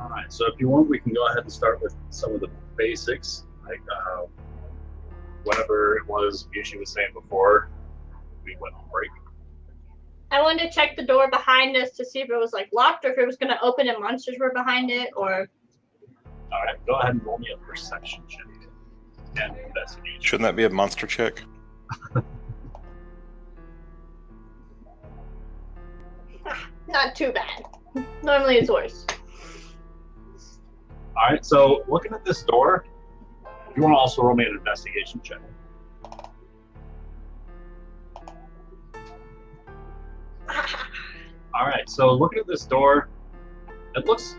All right, so if you want, we can go ahead and start with some of the basics, like whatever it was Yushi was saying before we went on break. I wanted to check the door behind us to see if it was like locked or if it was going to open and monsters were behind it, or... All right, go ahead and roll me a perception check and investigation. Shouldn't that be a monster check? Not too bad. Normally it's worse. All right, so looking at this door, you want to also roll me an investigation check. All right, so looking at this door, it looks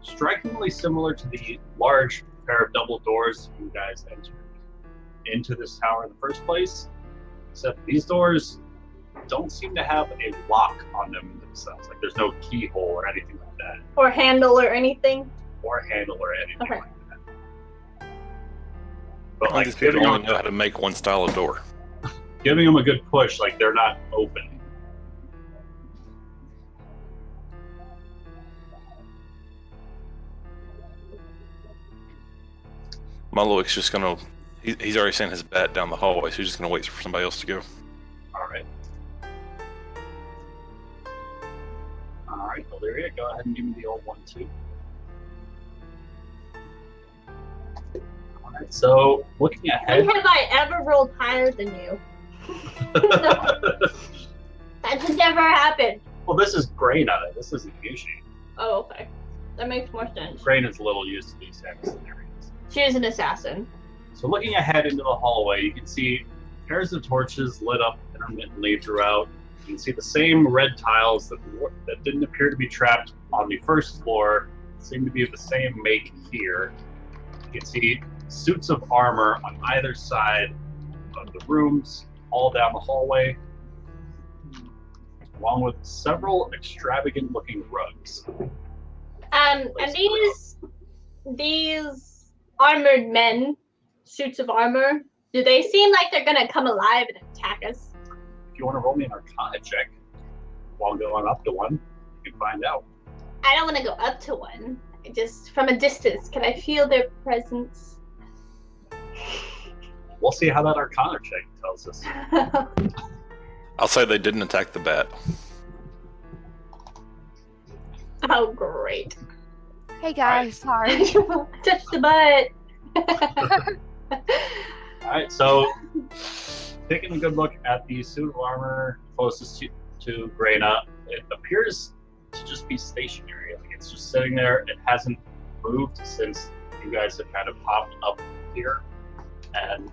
strikingly similar to the large pair of double doors you guys entered into this tower in the first place, except these doors don't seem to have a lock on them themselves. Like there's no keyhole or anything like that. Or handle or anything? Or handle or anything okay. like that. But like these people only know how to make one style of door. Giving them a good push, like they're not open. Mullowick's just gonna... He's already sent his bat down the hallway, so he's just gonna wait for somebody else to go. Alright. Alright, Valeria, go ahead and give me the old 1-2. Alright, so looking ahead... When have I ever rolled higher than you? That's never happened. Well, this is Grayna. This isn't Yushi. Oh, okay. That makes more sense. Grayna's a little used to these types of scenarios. She is an assassin. So looking ahead into the hallway, you can see pairs of torches lit up intermittently throughout. You can see the same red tiles that didn't appear to be trapped on the first floor seem to be of the same make here. You can see suits of armor on either side of the rooms, all down the hallway, along with several extravagant-looking rugs. And these armored men, suits of armor, do they seem like they're gonna come alive and attack us? If you want to roll me an Arcana check while going up to one, you can find out. I don't want to go up to one. Just from a distance, can I feel their presence? We'll see how that Arcana check tells us. I'll say they didn't attack the bat. Oh, great. Hey guys, sorry. Touch the butt. Alright, so taking a good look at the suit of armor closest to Grayna, it appears to just be stationary. Like it's just sitting there. It hasn't moved since you guys have kind of popped up here. And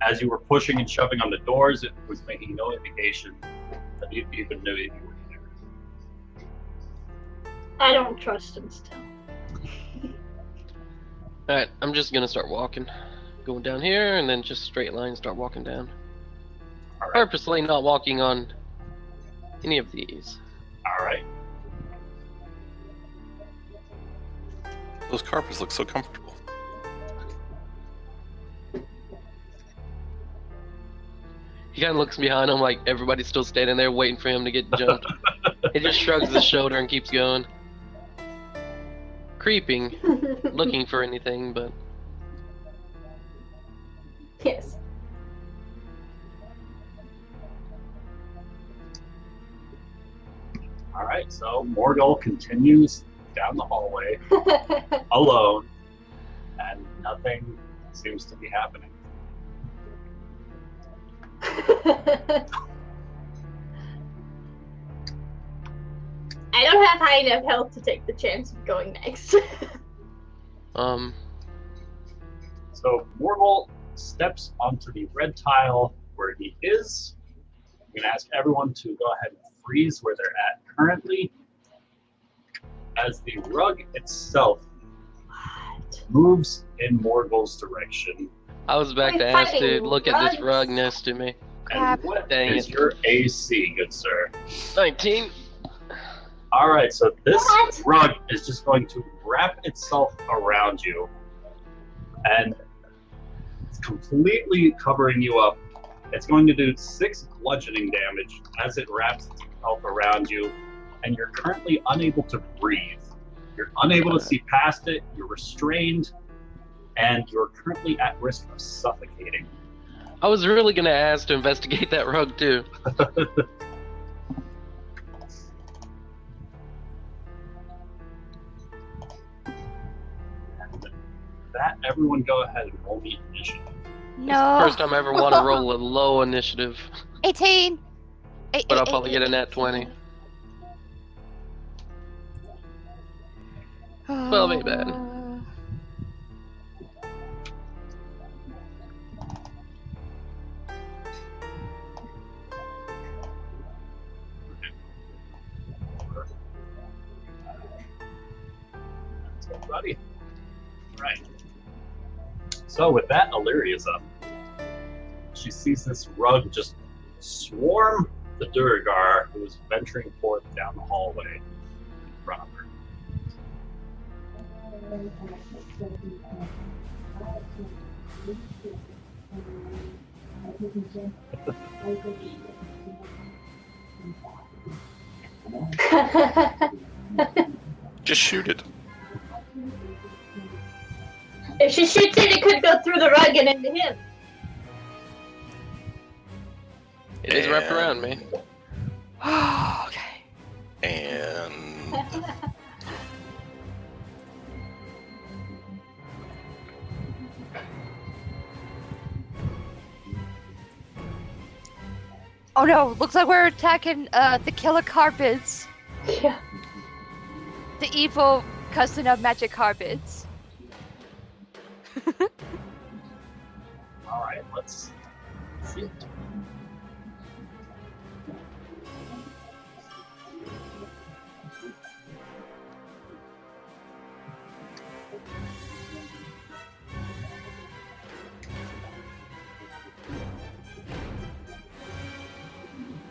as you were pushing and shoving on the doors, it was making no indication that you even knew you were there. I don't trust him still. Alright, I'm just gonna start walking. Going down here, and then just straight line start walking down. All right. Purposely not walking on any of these. Alright. Those carpets look so comfortable. He kind of looks behind him like everybody's still standing there waiting for him to get jumped. He just shrugs his shoulder and keeps going. Creeping, looking for anything, but... Yes. Alright, so Morgul continues down the hallway alone, and nothing seems to be happening. I don't have high enough health to take the chance of going next. So Morgul steps onto the red tile where he is. I'm going to ask everyone to go ahead and freeze where they're at currently, as the rug itself moves in Morgul's direction. I was about to ask to look at this rug next to me. And what is your AC, good sir? 19. Alright, so this What? rug is just going to wrap itself around you, and it's completely covering you up. It's going to do 6 bludgeoning damage as it wraps itself around you, and you're currently unable to breathe. You're unable to see past it, you're restrained, and you're currently at risk of suffocating. I was really gonna ask to investigate that rug too. And that, everyone go ahead and roll me initiative. It's the No. first time I ever want to roll a low initiative, 18. but I'll probably get a nat 20. 12 ain't bad. That's everybody. Right. So with that, Illyria's up. She sees this rug just swarm the Duragar who is venturing forth down the hallway in front of her. Just shoot it. If she shoots it, it could go through the rug and into him. It is wrapped around me. Okay. And Oh no, looks like we're attacking the killer carpets. Yeah. The evil cousin of magic carpets. Alright, let's see it.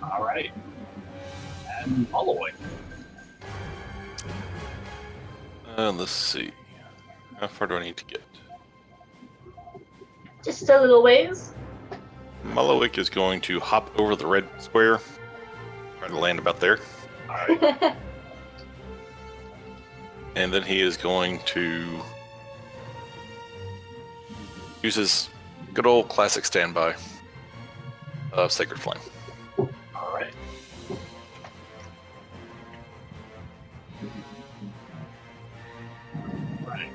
Alright. And Holloway. let's see. How far do I need to get? Just a little ways. Malowick is going to hop over the red square, try to land about there, Alright. and then he is going to use his good old classic standby of Sacred Flame. Alright. Right.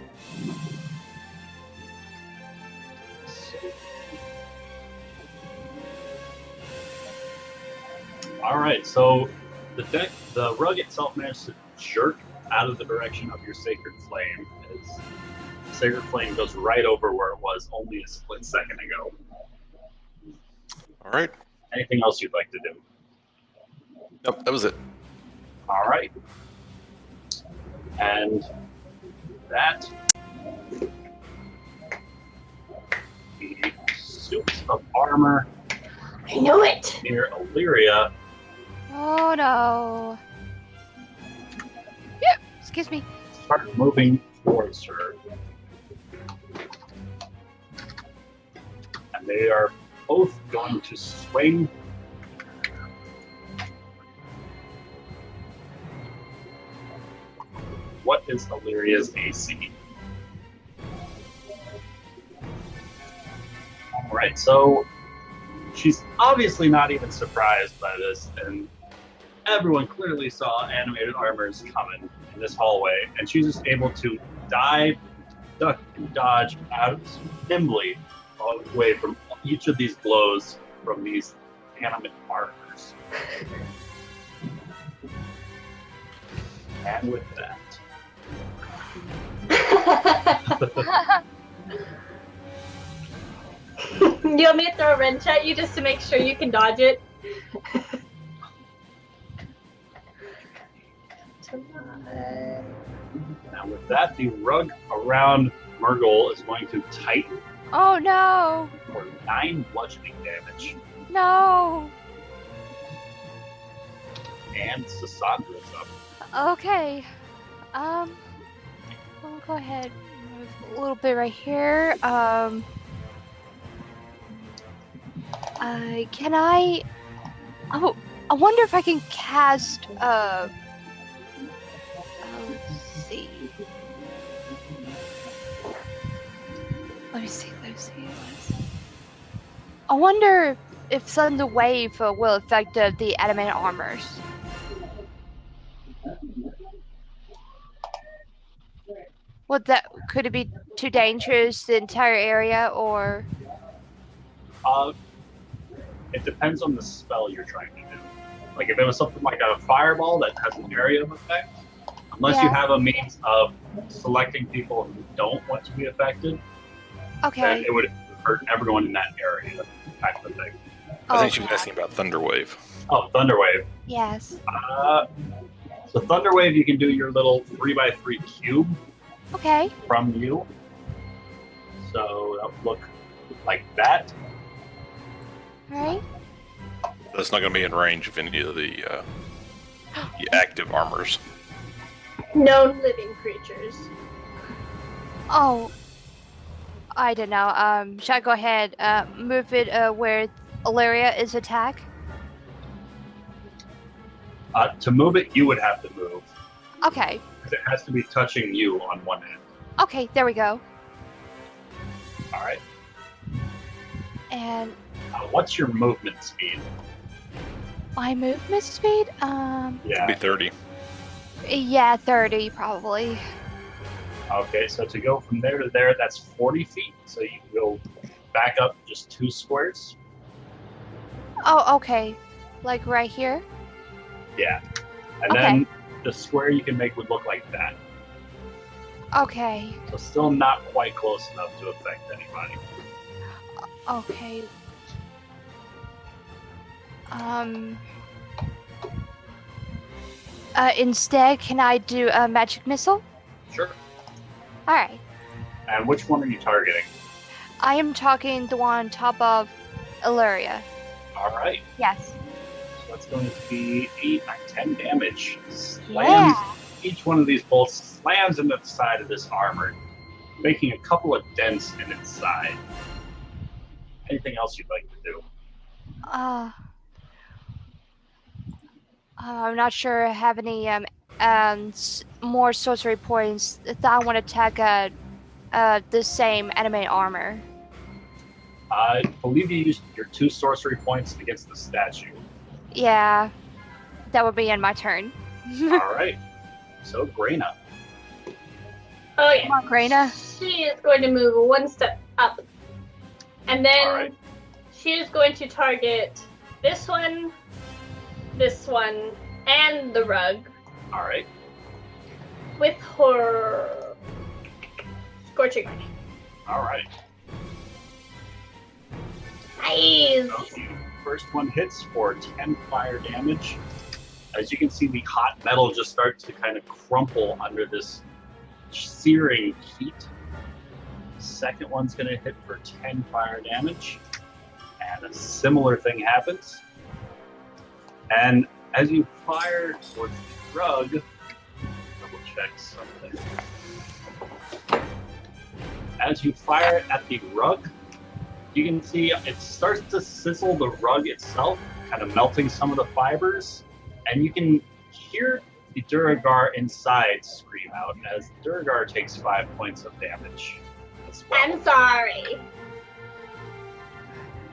Alright, so the rug itself managed to jerk out of the direction of your Sacred Flame as Sacred Flame goes right over where it was only a split second ago. All right. Anything else you'd like to do? Nope, that was it. All right. And that the suits of armor I knew it. near Illyria Oh no. Yeah, excuse me. start moving towards her. And they are both going to swing. What is Illyria's AC? Alright, so she's obviously not even surprised by this, and everyone clearly saw animated armors coming in this hallway, and she's just able to dive, duck, and dodge out nimbly away from each of these blows from these animate armors. And with that, You want me to throw a wrench at you just to make sure you can dodge it? and with that, the rug around Murgle is going to tighten Oh no. for 9 bludgeoning damage. No. And Sassandra's up. Okay. We'll go ahead and move a little bit right here. Can I? Oh, I wonder if I can cast. Let's see. Let me see. I wonder if Thunder Wave will affect the adamant armors. Could it be too dangerous, the entire area, or? It depends on the spell you're trying to do. Like if it was something like a fireball that has an area of effect, unless you have a means of selecting people who don't want to be affected, then it would hurt everyone in that area, type of thing. I think she was asking about Thunderwave. Oh, Thunderwave. Yes. So Thunderwave, you can do your little 3x3 cube from you. So that would look like that. Right. That's not going to be in range of any of the active armors. Known living creatures. Oh, I don't know. Should I go ahead, move it where Ilaria is attack? To move it, you would have to move. Okay. Because it has to be touching you on one end. Okay, there we go. All right. And what's your movement speed? my movement speed? Yeah. It'd be 30. Yeah, 30 probably. Okay, so to go from there to there, that's 40 feet. So you can go back up just 2 squares. Oh, okay. Like right here? Yeah. And then the square you can make would look like that. Okay. So still not quite close enough to affect anybody. Okay. Instead, can I do a magic missile? Sure. Alright. And which one are you targeting? I am talking the one on top of Ilaria. All right. Yes. So that's going to be 8, 9, 10 damage. Slams. Yeah. Each one of these bolts slams into the side of this armor, making a couple of dents in its side. Anything else you'd like to do? I'm not sure I have any more sorcery points that I want to attack the same anime armor. I believe you used your 2 sorcery points against the statue. Yeah, that would be in my turn. All right. So Graina. Oh yeah. Come on, Graina. She is going to move 1 step up. And then Alright. she is going to target this one, and the rug All right. with her Scorching Ray. All right. Nice! Okay. First one hits for 10 fire damage. As you can see, the hot metal just starts to kind of crumple under this searing heat. Second one's going to hit for 10 fire damage. And a similar thing happens. And as you fire towards the rug, double check something. As you fire at the rug, you can see it starts to sizzle the rug itself, kind of melting some of the fibers. And you can hear the Duragar inside scream out as Duragar takes 5 points of damage as well. I'm sorry.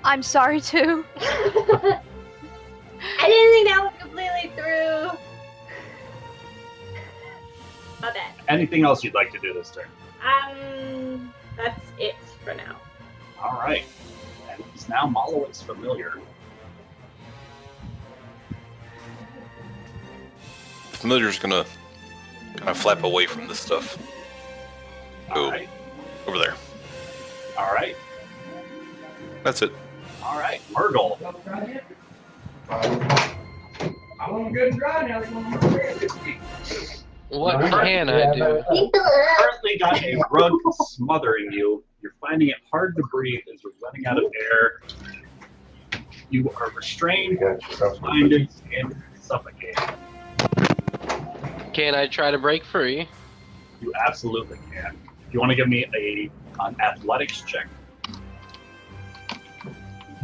I'm sorry too. I didn't think that was completely through. My bad. Anything else you'd like to do this turn? That's it for now. All right. And it's now Malowit's familiar. The familiar's gonna kind of flap away from this stuff. All right. Over there. All right. That's it. All right. Murgle. I'm on a good drive now. What can I do? Currently got a rug smothering you. You're finding it hard to breathe as you're running out of air. You are restrained, blinded, and suffocated. Can I try to break free? You absolutely can. If you want to give me an athletics check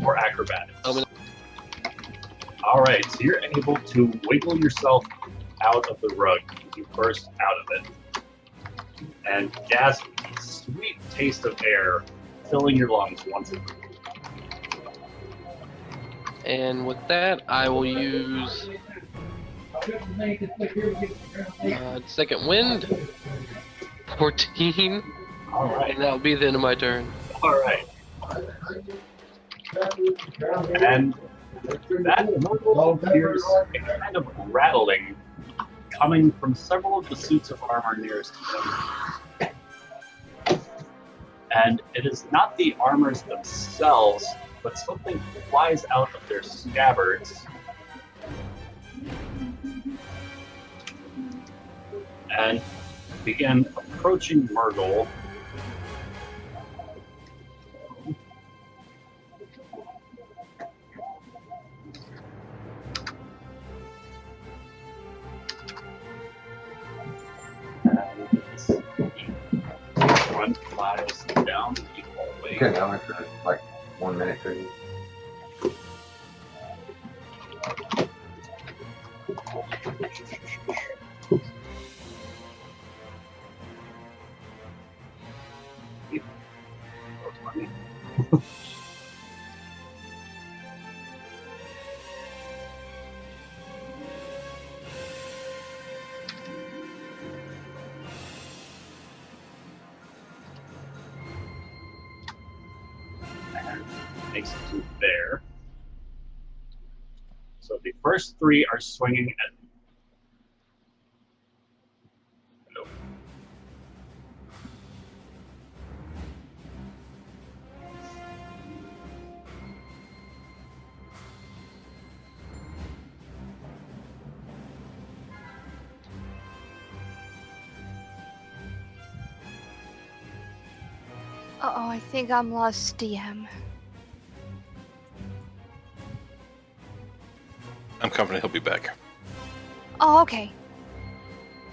or acrobatics. All right, so you're able to wiggle yourself out of the rug as you burst out of it and gasp the sweet taste of air filling your lungs once again. And with that, I will use second wind. 14. All right. And that'll be the end of my turn. All right. And that Murgle hears a kind of rattling coming from several of the suits of armor nearest to them. And it is not the armors themselves, but something flies out of their scabbards and begin approaching Murgle. One flies down the hallway. Okay, now after like 1 minute, 30. Makes it to there. So the first three are swinging at. Hello. Uh-oh, I think I'm lost, DM. I'm confident he'll be back. Oh, okay.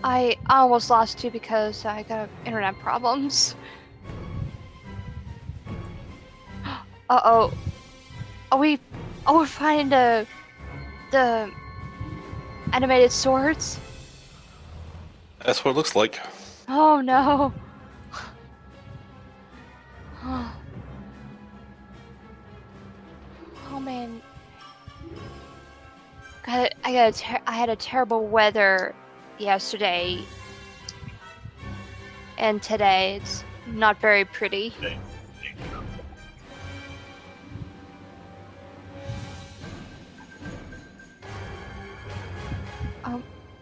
I almost lost too because I got internet problems. Uh-oh. We're finding the animated swords? That's what it looks like. Oh no. Oh man. I had a terrible weather yesterday, and today it's not very pretty.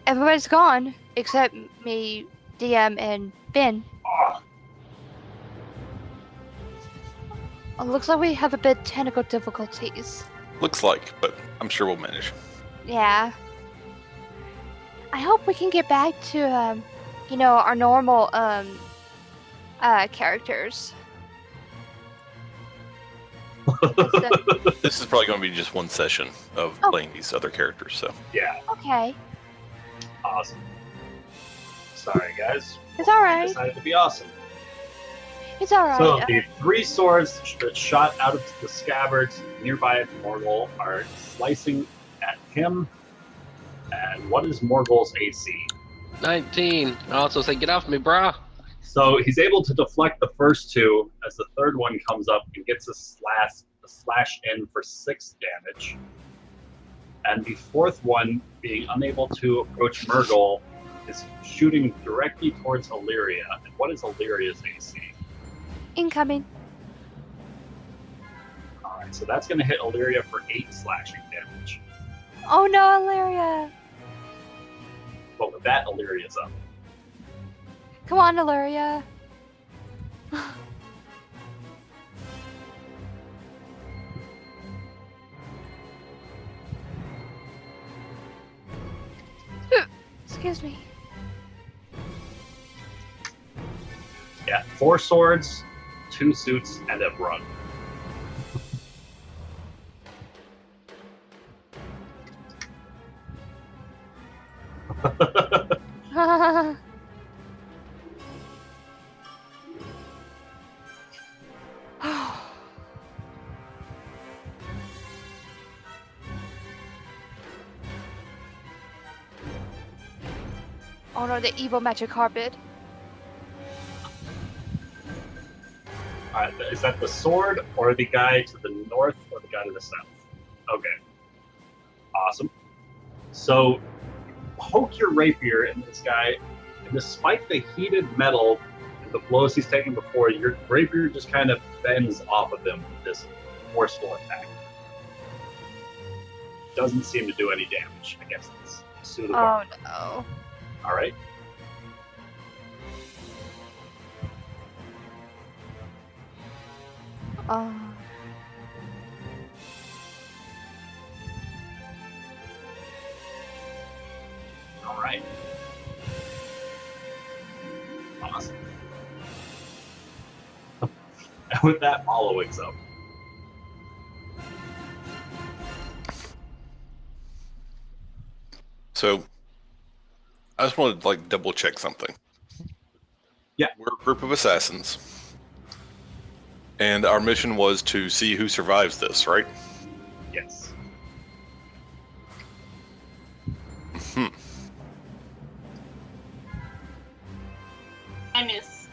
Everybody's gone except me, DM, and Ben. It looks like we have a bit technical difficulties. Looks like, but I'm sure we'll manage. Yeah. I hope we can get back to, our normal, characters. This is probably going to be just one session of playing these other characters, so. Yeah, Okay. awesome. Sorry, guys. It's alright. Decided to be awesome. It's alright. So the three swords that shot out of the scabbards nearby Morgul are slicing at him. And what is Morgul's AC? 19. I also say, get off me, brah. So he's able to deflect the first two as the third one comes up and gets a slash in for 6 damage. And the fourth one, being unable to approach Murgle, is shooting directly towards Illyria. And what is Illyria's AC? Incoming. Alright, so that's going to hit Illyria for 8 slashing damage. Oh no, Illyria. But with that, Illyria's up. Come on, Illyria. Excuse me. Yeah, 4 swords, 2 suits, and a run. Oh no, the evil magic carpet. Is that the sword, or the guy to the north, or the guy to the south? Okay. Awesome. So, poke your rapier in this guy, and despite the heated metal and the blows he's taken before, your rapier just kind of bends off of him with this forceful attack. Doesn't seem to do any damage against this suit of armor. Oh All right. no. Oh. All right. Awesome. And with that, Malo wakes up. So, I just wanted to double check something. Yeah. We're a group of assassins, and our mission was to see who survives this, right? Yes. I miss.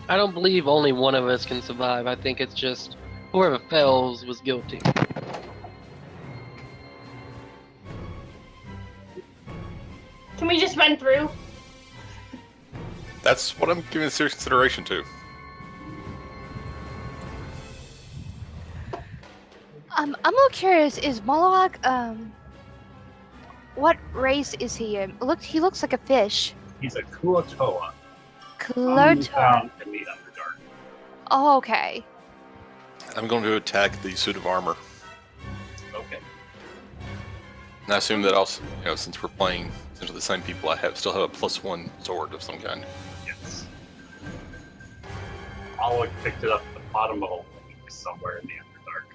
I don't believe only one of us can survive. I think it's just whoever fails was guilty. Can we just run through? That's what I'm giving serious consideration to. I'm a little curious. Is Moloch, what race is he in? He looks like a fish. He's a Kuotoa. Commonly Cloto. found in the Underdark. Oh, okay. I'm going to attack the suit of armor. Okay. And I assume that also, since we're playing essentially the same people, still have a +1 sword of some kind. Yes. Malo picked it up at the bottom of a lake somewhere in the Underdark.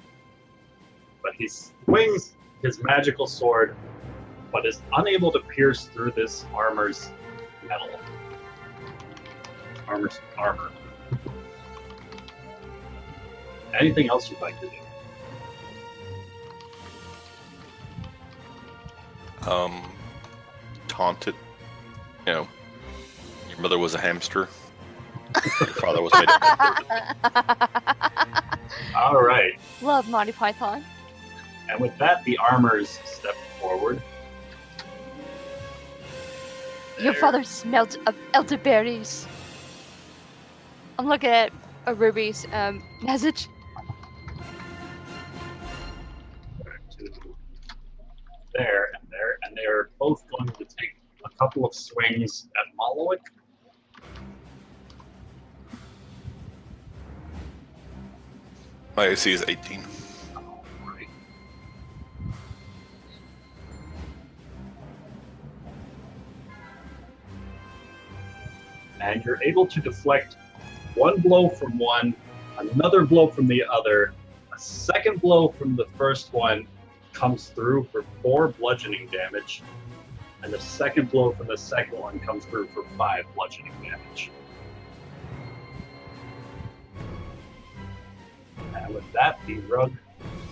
But he swings his magical sword, but is unable to pierce through this armor's metal. Armor. Anything else you'd like to do? Taunt it. Your mother was a hamster. Your father was made of All right. Love Monty Python. And with that, the armors step forward. Your There. father smelt of elderberries. I'm looking at a Ruby's message. To there, and they're both going to take a couple of swings at Maloic. My AC is 18. Alright. And you're able to deflect one blow from one, another blow from the other, a second blow from the first one comes through for 4 bludgeoning damage, and the second blow from the second one comes through for 5 bludgeoning damage. And with that, the rug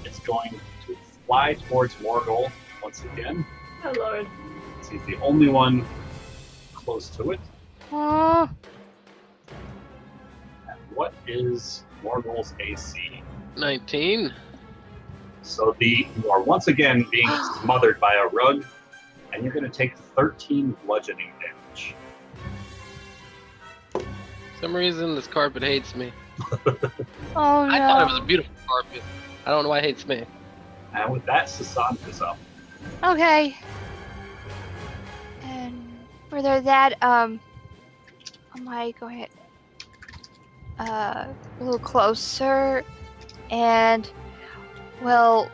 is going to fly towards Morgul once again. Oh lord. He's the only one close to it. Oh, And what is Morgul's AC? 19. So you are once again being smothered by a rug, and you're going to take 13 bludgeoning damage. For some reason, this carpet hates me. oh no. I thought it was a beautiful carpet. I don't know why it hates me. And with that, Sasan is up. Okay. And further that, I might go ahead a little closer, and well,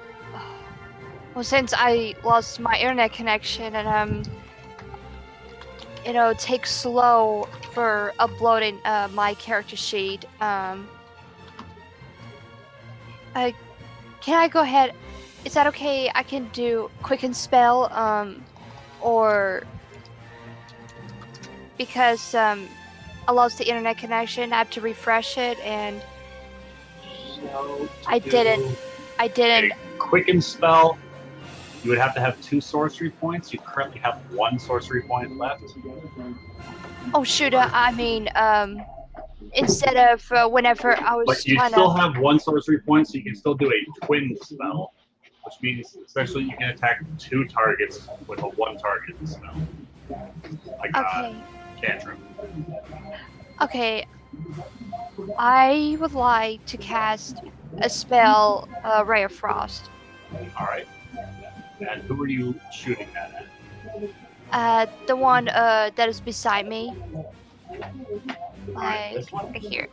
since I lost my internet connection and take slow for uploading my character sheet, can I go ahead? Is that okay? I can do quicken spell, or because I lost the internet connection, I have to refresh it, and So I didn't. a quicken spell. You would have to have 2 sorcery points. You currently have 1 sorcery point left. Oh shoot! I mean, instead of whenever I was But you trying still to. have 1 sorcery point, so you can still do a twin spell, which means essentially you can attack 2 targets with a 1 target spell. Like Okay. cantrip. Okay. I would like to cast a spell, Ray of Frost. Alright. And who are you shooting that at? The one that is beside me. Alright, Like this one? right here.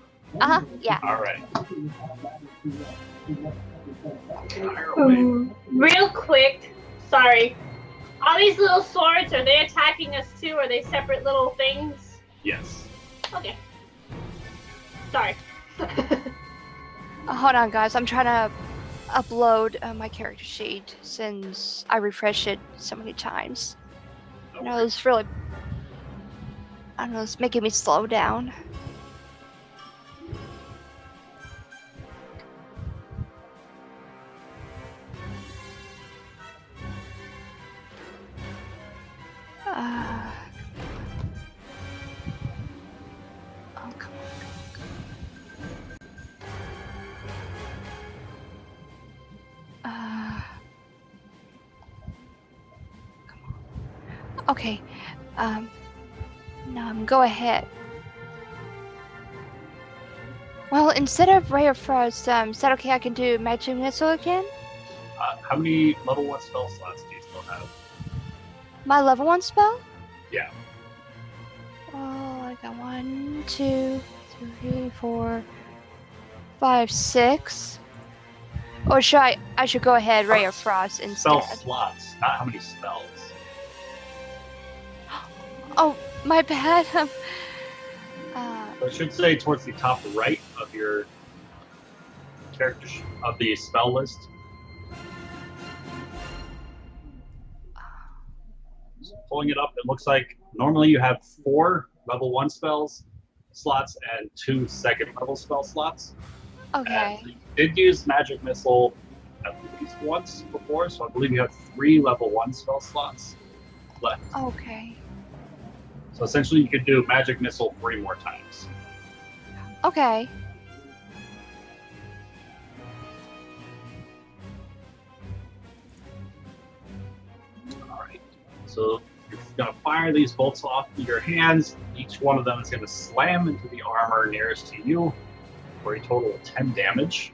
Yeah. Alright. Fire away. Real quick, sorry. All these little swords, are they attacking us too? Are they separate little things? Yes. Okay. Sorry. Hold on, guys. I'm trying to upload my character sheet since I refreshed it so many times. You know, it's really. I don't know. It's making me slow down. Oh, come on. Come on. Okay. No, go ahead. Well, instead of Ray of Frost, is that okay? I can do Magic Missile again? How many level 1 spell slots do you still have? My level 1 spell? Yeah. Oh, I got 1, 2, 3, 4, 5, 6. Or should I should go ahead Ray of Frost instead. Spell slots, not how many spells. Oh, my bad. So it should say towards the top right of your character of the spell list. So pulling it up, it looks like normally you have 4 level 1 spells slots and 2 second level spell slots. Okay. And you did use Magic Missile at least once before, so I believe you have 3 level 1 spell slots left. Okay. So essentially you could do Magic Missile 3 more times. Okay. Alright. So you're going to fire these bolts off of your hands. Each one of them is going to slam into the armor nearest to you for a total of 10 damage.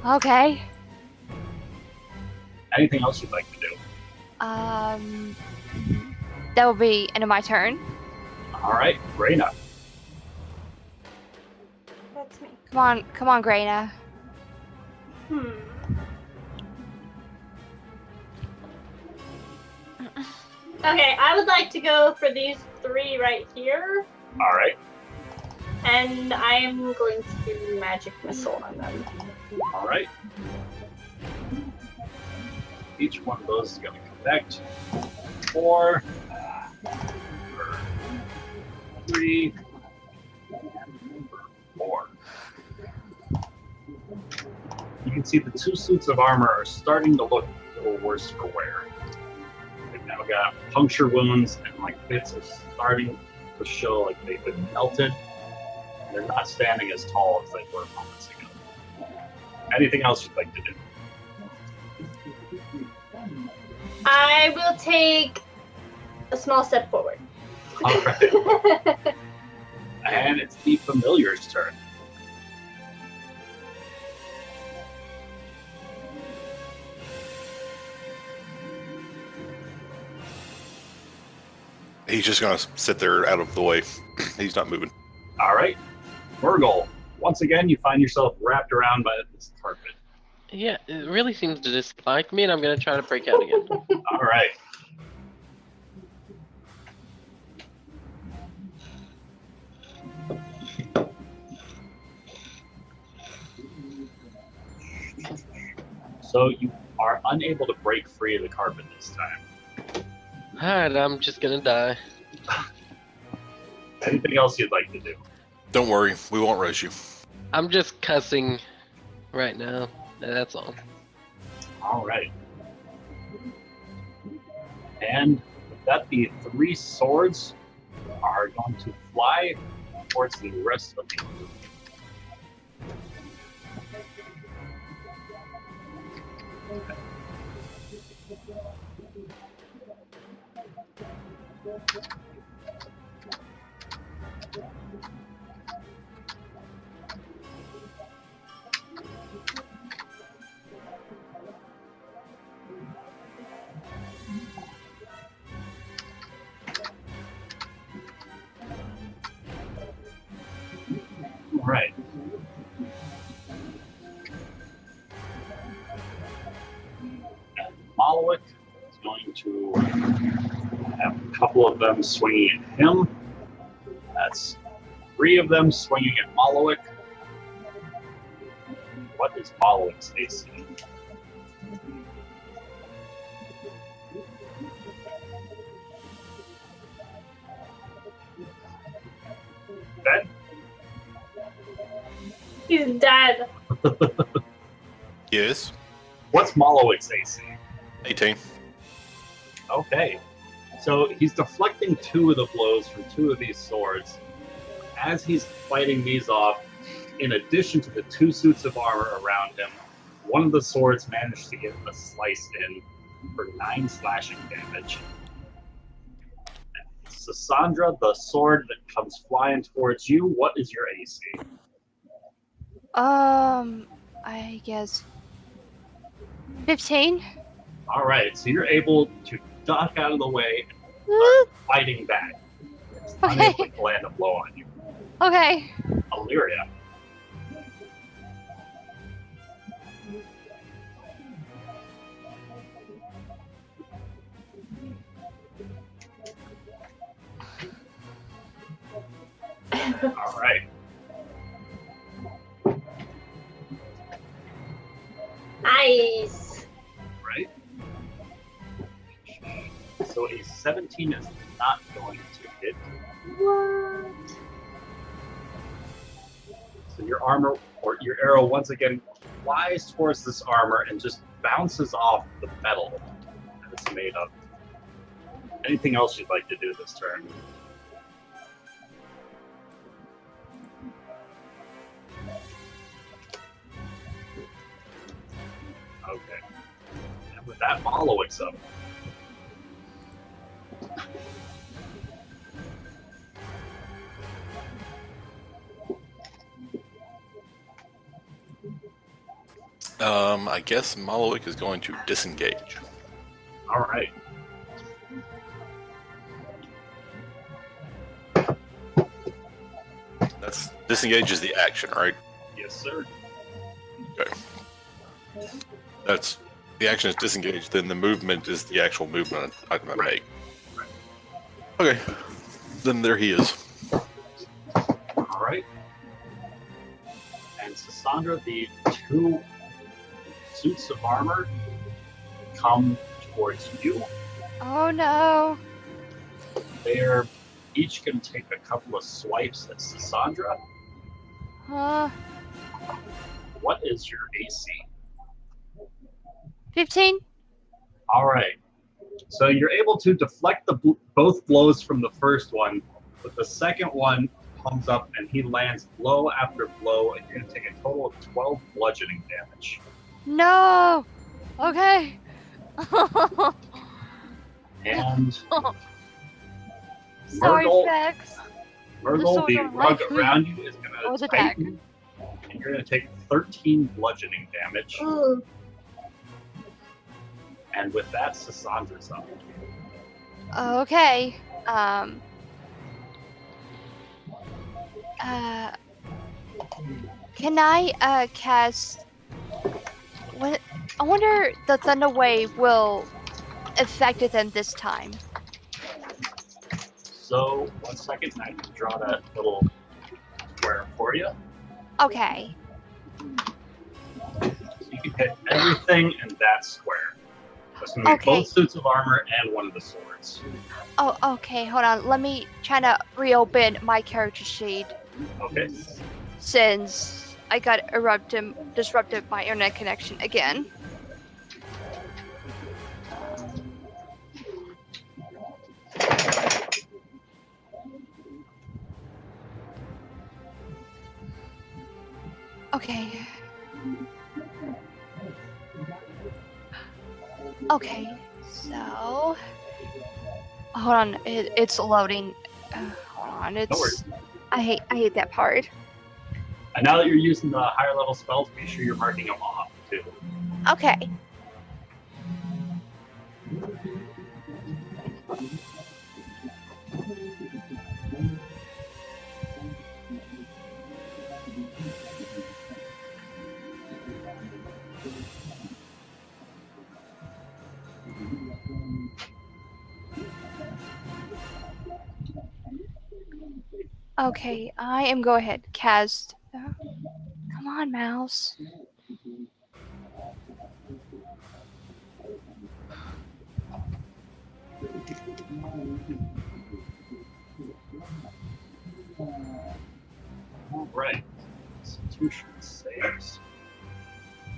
Okay. Anything else you'd like to do? That will be end of my turn. Alright, Reyna. That's me. Come on, Grayna. Okay, I would like to go for these 3 right here, Alright, and I am going to do Magic Missile on them. alright. Each one of those is going to connect. 4, 3, 4. You can see the 2 suits of armor are starting to look a little worse for wear. They've now got puncture wounds and like bits are starting to show like they've been melted. They're not standing as tall as they were moments ago. Anything else you'd like to do? I will take a small step forward. Alright. And it's the familiar's turn. He's just gonna sit there out of the way. He's not moving. Alright. Virgil, once again you find yourself wrapped around by this carpet. Yeah, it really seems to dislike me, and I'm gonna try to break out again. Alright. So you are unable to break free of the carpet this time. Alright, I'm just gonna die. Anything else you'd like to do? Don't worry, we won't rush you. I'm just cussing right now. That's all. Alright. And with that, the 3 swords are going to fly towards the rest of the group. All right. And Malowick is going to have a couple of them swinging at him. That's 3 of them swinging at Malowick. What is Malowick's AC? Ben? He's dead. Yes. What's Malowick's AC? 18. Okay. So he's deflecting 2 of the blows from 2 of these swords. As he's fighting these off, in addition to the 2 suits of armor around him, one of the swords managed to get a slice in for 9 slashing damage. Sassandra, the sword that comes flying towards you, what is your AC? I guess 15. All right, so you're able to duck out of the way and Woo! fighting back. It's Okay. unable to land a blow on you. Okay. Illyria. All right. Nice. Right. So a 17 is not going to hit. What? So your armor or your arrow once again flies towards this armor and just bounces off the metal that it's made of. Anything else you'd like to do this turn? Okay. And with that, Malowick's up. I guess Malowick is going to disengage. All right. That's disengage is the action, right? Yes, sir. Okay. That's the action is disengage. Then the movement is the actual movement I make. Right. Okay. Then there he is. All right. And Sassandra, the 2 suits of armor come towards you. Oh no. They're each going to take a couple of swipes at Sassandra. What is your AC? 15. All right. So you're able to deflect both blows from the first one, but the second one comes up and he lands blow after blow, and you're going to take a total of 12 bludgeoning damage. No. Okay. And Sorry, Murgle, Vex. Murgle, sword the don't rug like me. around you is going Or to the tighten, and you're going to take 13 bludgeoning damage. Ooh. And with that, Sassandra's up. Okay. Can I cast? What? I wonder the thunder wave will affect them this time. So, 1 second, and I can draw that little square for you. Okay. So you can hit everything in that square. That's going to be Okay. both suits of armor and one of the swords. Oh, okay. Hold on. Let me try to reopen my character sheet Okay. since I got disrupted by internet connection again. Okay. Okay, so hold on, it's loading. Hold on, No worries. I hate that part. And now that you're using the higher level spells, be sure you're marking them off too. Okay. Okay, I am go ahead cast. Come on, mouse. All right. Constitution saves.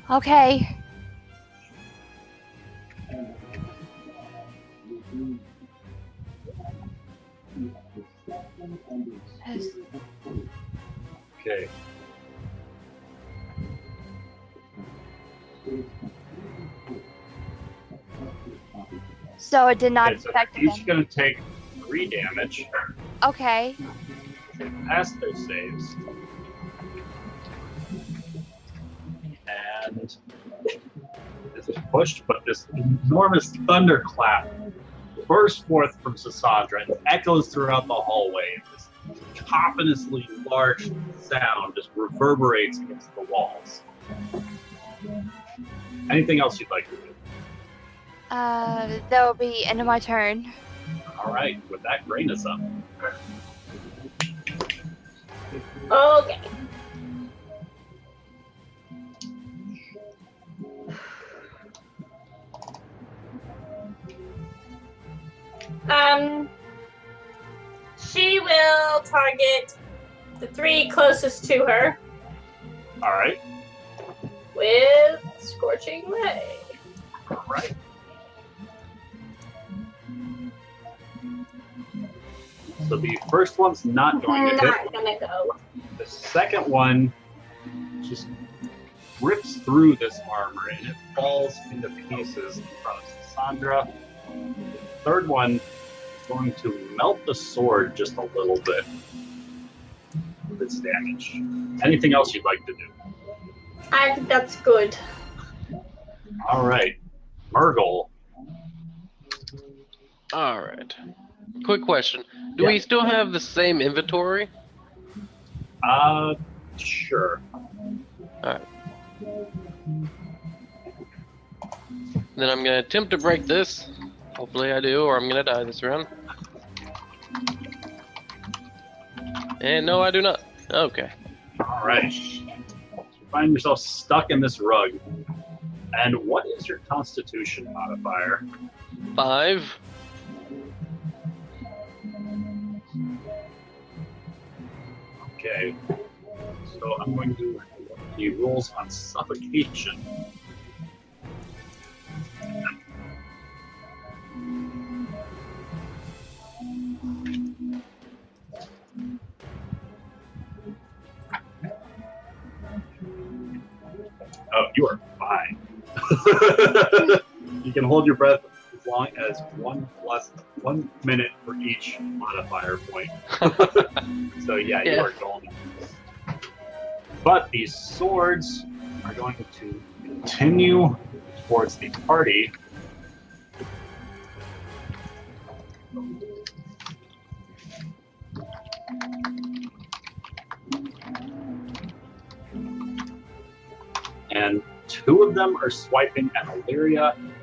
Okay. Yes. Okay. So it did not Okay, so affect they're each them. going to take 3 damage. Okay. They pass their saves. And this is pushed, but this enormous thunderclap bursts forth from Sassandra and echoes throughout the hallway. This cacophonously large sound just reverberates against the walls. Anything else you'd like to do? That will be end of my turn. All right, with that, Grain is up. Okay. She will target the 3 closest to her All right, with Scorching Ray. all right. So the first one's not going to hit. Not gonna go. The second one just rips through this armor and it falls into pieces in front of Sandra. The third one is going to melt the sword just a little bit with its damage. Anything else you'd like to do? I think that's good. All right, Murgle. All right. Quick question: do Yeah. we still have the same inventory? Sure. Then I'm gonna attempt to break this. Hopefully I do, or I'm gonna die this round. And no, I do not. Okay. All right. You find yourself stuck in this rug. And what is your Constitution modifier? 5. Okay. So I'm going to do the rules on suffocation. Oh, you are fine. You can hold your breath as long as 1 minute for each modifier point. So yeah, you Yeah. are golden. But these swords are going to continue towards the party. And 2 of them are swiping at Illyria, and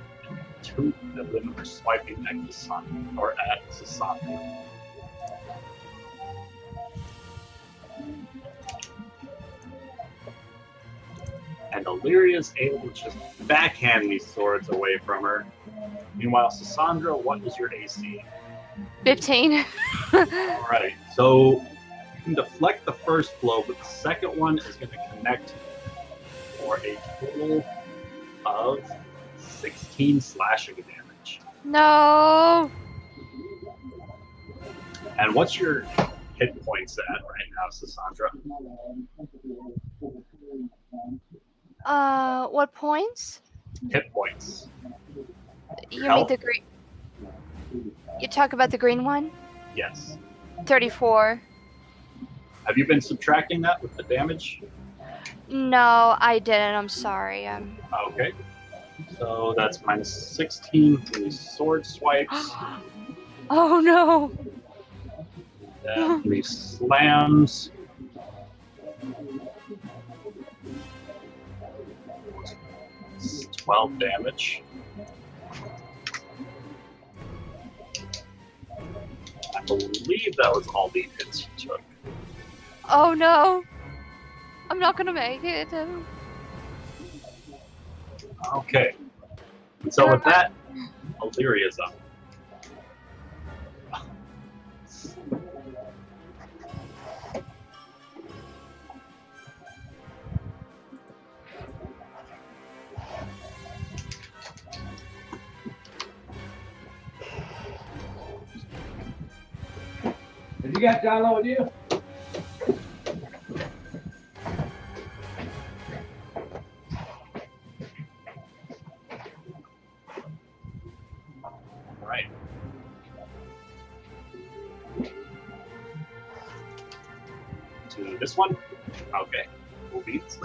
2 of them are swiping at Cassandra, or at Sassandra. And Illyria is able to just backhand these swords away from her. Meanwhile, Sassandra, what is your AC? 15. All right, so you can deflect the first blow, but the second one is going to connect for a total of 16 slashing damage. No. And what's your hit points at right now, Sassandra? What points? Hit points. You mean Health? the green? You talk about the green one? Yes. 34. Have you been subtracting that with the damage? No, I didn't. I'm sorry. Okay. So that's minus 16 from these sword swipes. Oh no! Then from these slams. It's 12 damage. I believe that was all the hits you took. Oh no! I'm not gonna make it. Okay. And so with that, Illyria's up. Have you got Jalo with you? Right. To this one? Okay. Cool beats.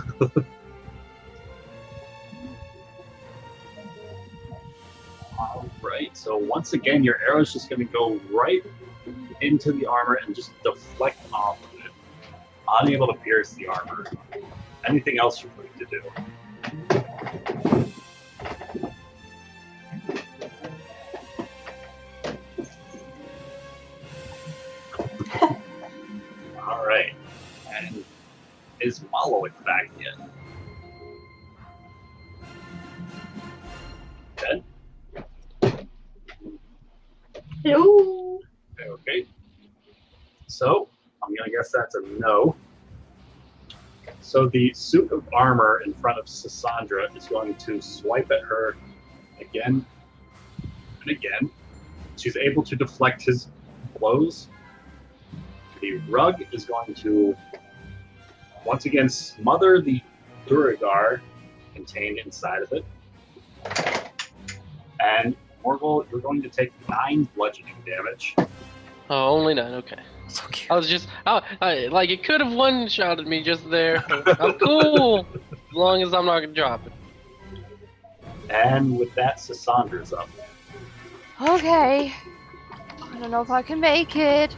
Alright, so once again, your arrow's just going to go right into the armor and just deflect off of it. Unable to pierce the armor. Anything else you're going to do? Alright. And is Maloic back yet? Dead? Hello. Okay. So, I'm going to guess that's a no. So the suit of armor in front of Cassandra is going to swipe at her again and again. She's able to deflect his blows. The rug is going to once again smother the Duragar contained inside of it. And Morgul, you're going to take 9 bludgeoning damage. Oh, only 9. Okay. So cute. I was just, like, it could have one-shotted me just there. I'm cool, as long as I'm not gonna drop it. And with that, Cassandra's up. Okay. I don't know if I can make it.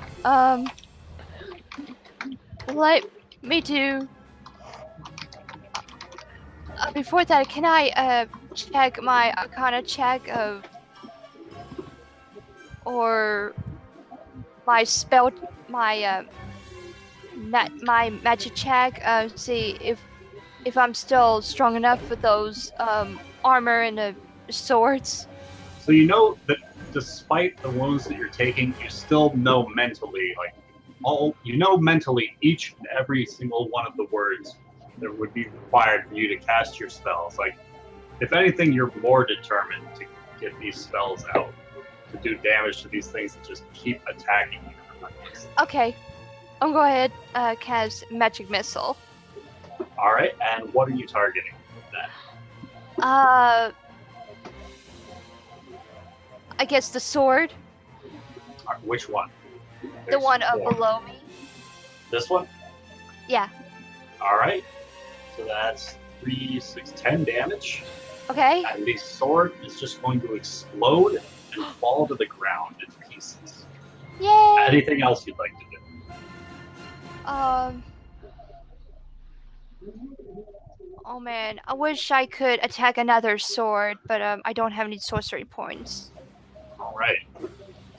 Let me do. Before that, can I check my Arcana check of, or my spell, my my magic check? See if I'm still strong enough for those armor and the swords. So you know that despite the wounds that you're taking, you still know mentally, like mentally each and every single one of the words that would be required for you to cast your spells. Like, if anything, you're more determined to get these spells out, to do damage to these things that just keep attacking you. Okay, I'm go ahead cast magic missile. All right, and what are you targeting with that? I guess the sword, Which one? the There's one four. below me. This one? Yeah. All right. So that's 3, 6, 10 damage. Okay. And the sword is just going to explode and fall to the ground in pieces. Yay! Anything else you'd like to do? Oh man, I wish I could attack another sword, but I don't have any sorcery points. All right.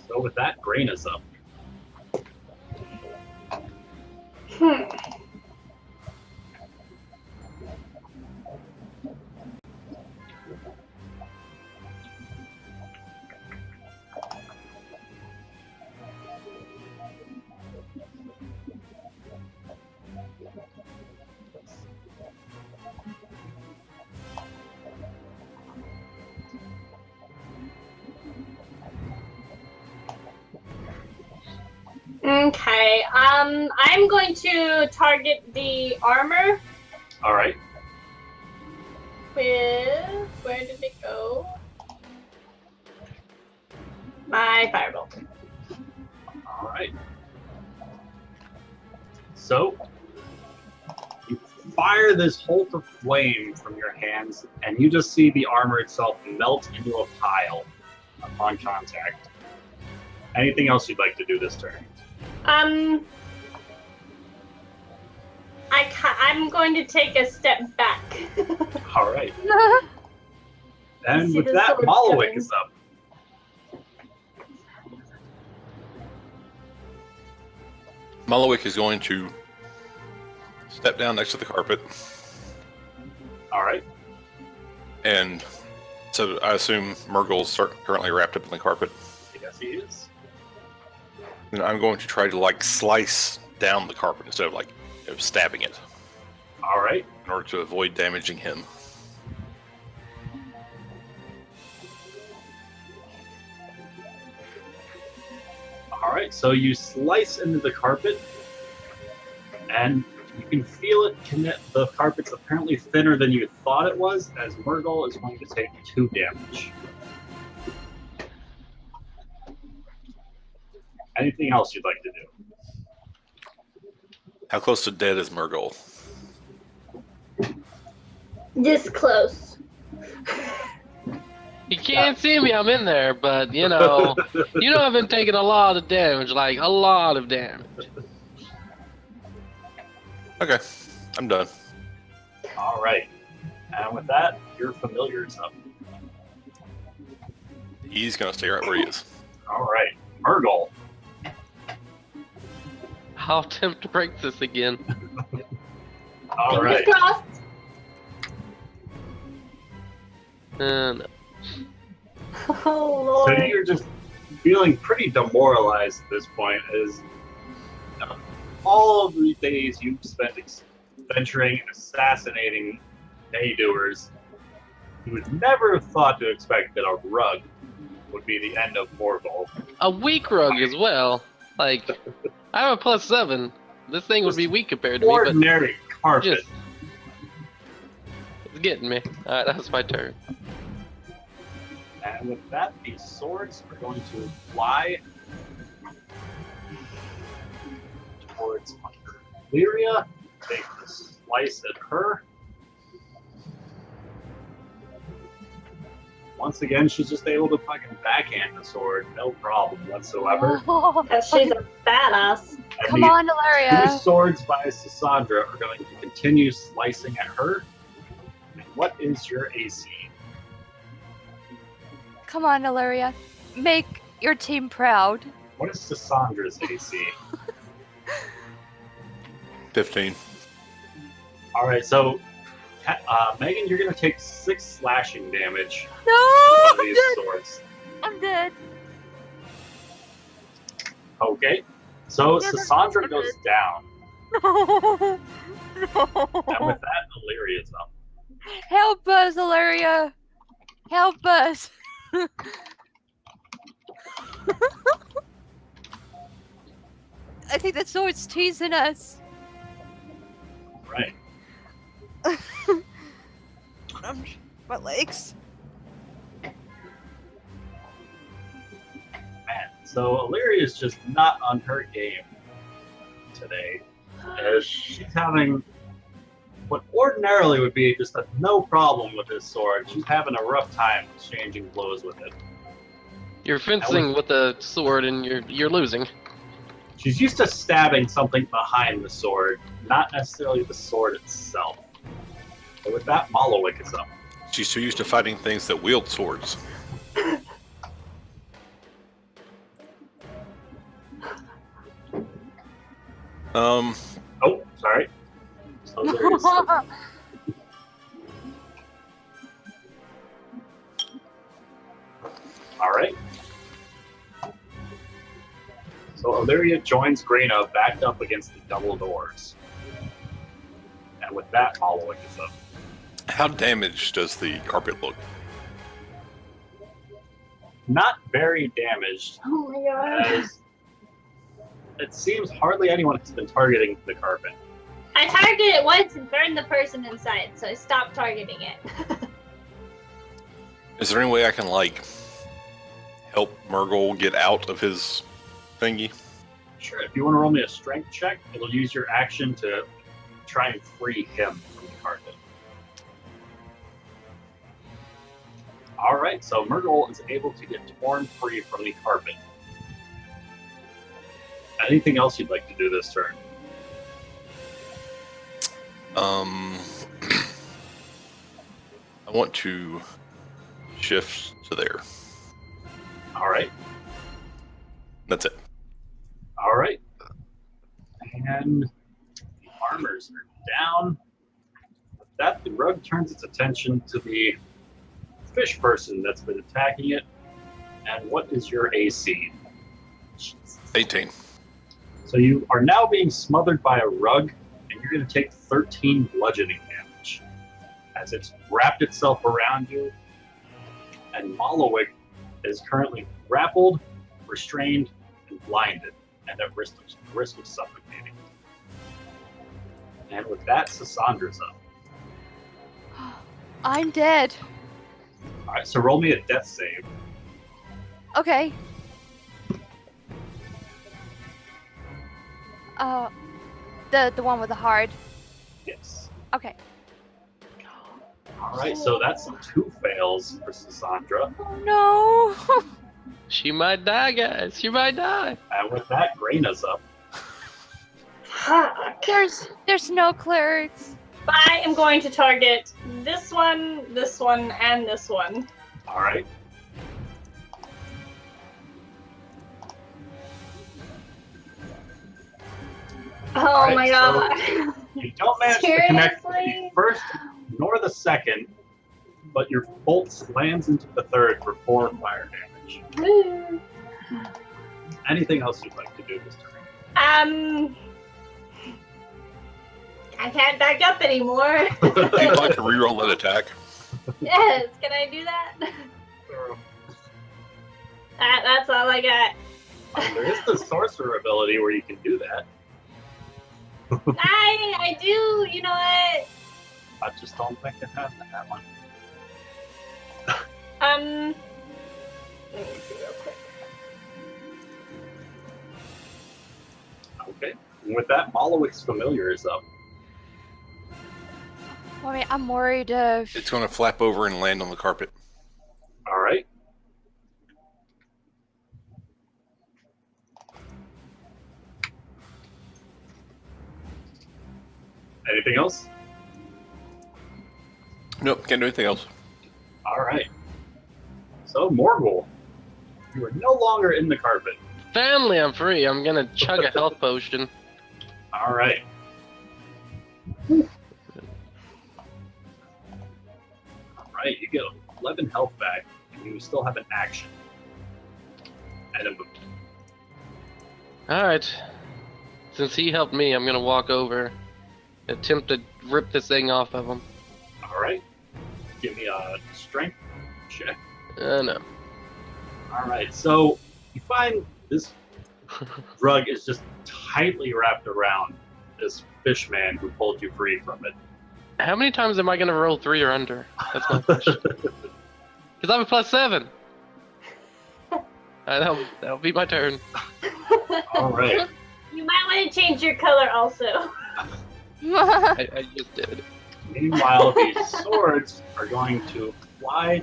So with that, Grain is up. Okay. I'm going to target the armor. All right. with, where did it go? My firebolt. All right. So you fire this bolt of flame from your hands, and you just see the armor itself melt into a pile upon contact. Anything else you'd like to do this turn? I'm going to take a step back. All right. And See with the that, swords Malowick coming. is up. Malowick is going to step down next to the carpet, All right. and so I assume Murgle's currently wrapped up in the carpet. Yes, he is. And I'm going to try to like slice down the carpet instead of like stabbing it All right. in order to avoid damaging him. All right. So you slice into the carpet, and you can feel it connect. The carpet's apparently thinner than you thought it was, as Murgle is going to take 2 damage. Anything else you'd like to do? How close to dead is Murgle? This close. You can't see me, I'm in there, but I've been taking a lot of damage, like a lot of damage. Okay, I'm done. All right. And with that, your familiar is up. He's gonna stay right where he is. All right. Murgle. I'll attempt to break this again. All Fingers right. crossed. No. Oh So lord. you're just feeling pretty demoralized at this point, as all of the days you've spent venturing and assassinating Maydoers, you would never have thought to expect that a rug would be the end of Morgul. A weak rug as well. Like, I have a +7. This thing would be weak compared to me, but Ordinary carpet. just it's getting me. Alright, that's my turn. And with that, these swords are going to fly towards Lyria. Take a slice at her. Once again, she's just able to fucking backhand the sword, no problem whatsoever. Because she's a badass. And Come the on, two Ilaria. swords by Cassandra are going to continue slicing at her. And what is your AC? Come on, Ilaria. Make your team proud. What is Cassandra's AC? 15. All right, so Megan, you're going to take 6 slashing damage No! from I'm these dead. swords. I'm dead. Okay, so Yeah, Cassandra I'm goes dead. down, No. and with that, Illyria's up. Help us, Ilaria. Help us. I think that sword's teasing us. Right. My legs. Man, so Illyria's just not on her game today, as she's having what ordinarily would be just a no problem with this sword. She's having a rough time exchanging blows with it. You're fencing with a sword and you're losing. She's used to stabbing something behind the sword, not necessarily the sword itself. But with that, Malowick is up. She's too used to fighting things that wield swords. Oh, sorry. So Illyria's up. All right. So Illyria joins Grena backed up against the double doors. And with that, Malowick is up. How damaged does the carpet look? Not very damaged, Oh my god. as it seems hardly anyone has been targeting the carpet. I targeted it once and burned the person inside, so I stopped targeting it. Is there any way I can, like, help Murgle get out of his thingy? Sure, if you want to roll me a strength check, it'll use your action to try and free him from the carpet. Alright, so Murgle is able to get torn free from the carpet. Anything else you'd like to do this turn? I want to shift to there. Alright. That's it. Alright. And the armors are down. With that, the rug turns its attention to the fish person that's been attacking it. And what is your AC? 18. So you are now being smothered by a rug, and you're going to take 13 bludgeoning damage as it's wrapped itself around you. And Malowick is currently grappled, restrained, and blinded, and at risk of suffocating. And with that, Sassandra's up. I'm dead. All right, so roll me a death save. Okay. The one with the hard. Yes. Okay. All right, so that's 2 fails for Sassandra. Oh no. She might die, guys. She might die. And with that, Graina's up. Fuck. There's no clerics. I am going to target this one, and this one. All right. Oh All right, my so god. you don't manage to connect the Seriously? first nor the second, but your bolt lands into the third for 4 fire damage. Woo. Anything else you'd like to do this turn? I can't back up anymore. Would you like to reroll that attack? Yes, can I do that? That's all I got. There is the sorcerer ability where you can do that. I do, you know what? I just don't think it has that one. Let me see real quick. Okay. And with that, Malowick's familiar is up. I mean, I'm worried of. It's going to flap over and land on the carpet. All right. Anything else? Nope, can't do anything else. All right. So, Morgul, you are no longer in the carpet. Family, I'm free. I'm gonna chug a health potion. All right. All right, you get 11 health back, and you still have an action. And a move. Alright. Since he helped me, I'm gonna walk over, attempt to rip this thing off of him. All right. Give me a strength check. No. All right, so you find this rug is just tightly wrapped around this fish man who pulled you free from it. How many times am I gonna roll 3 or under? That's my question. Because I'm a +7. That'll be my turn. All right. You might want to change your color also. I just did. Meanwhile, these swords are going to fly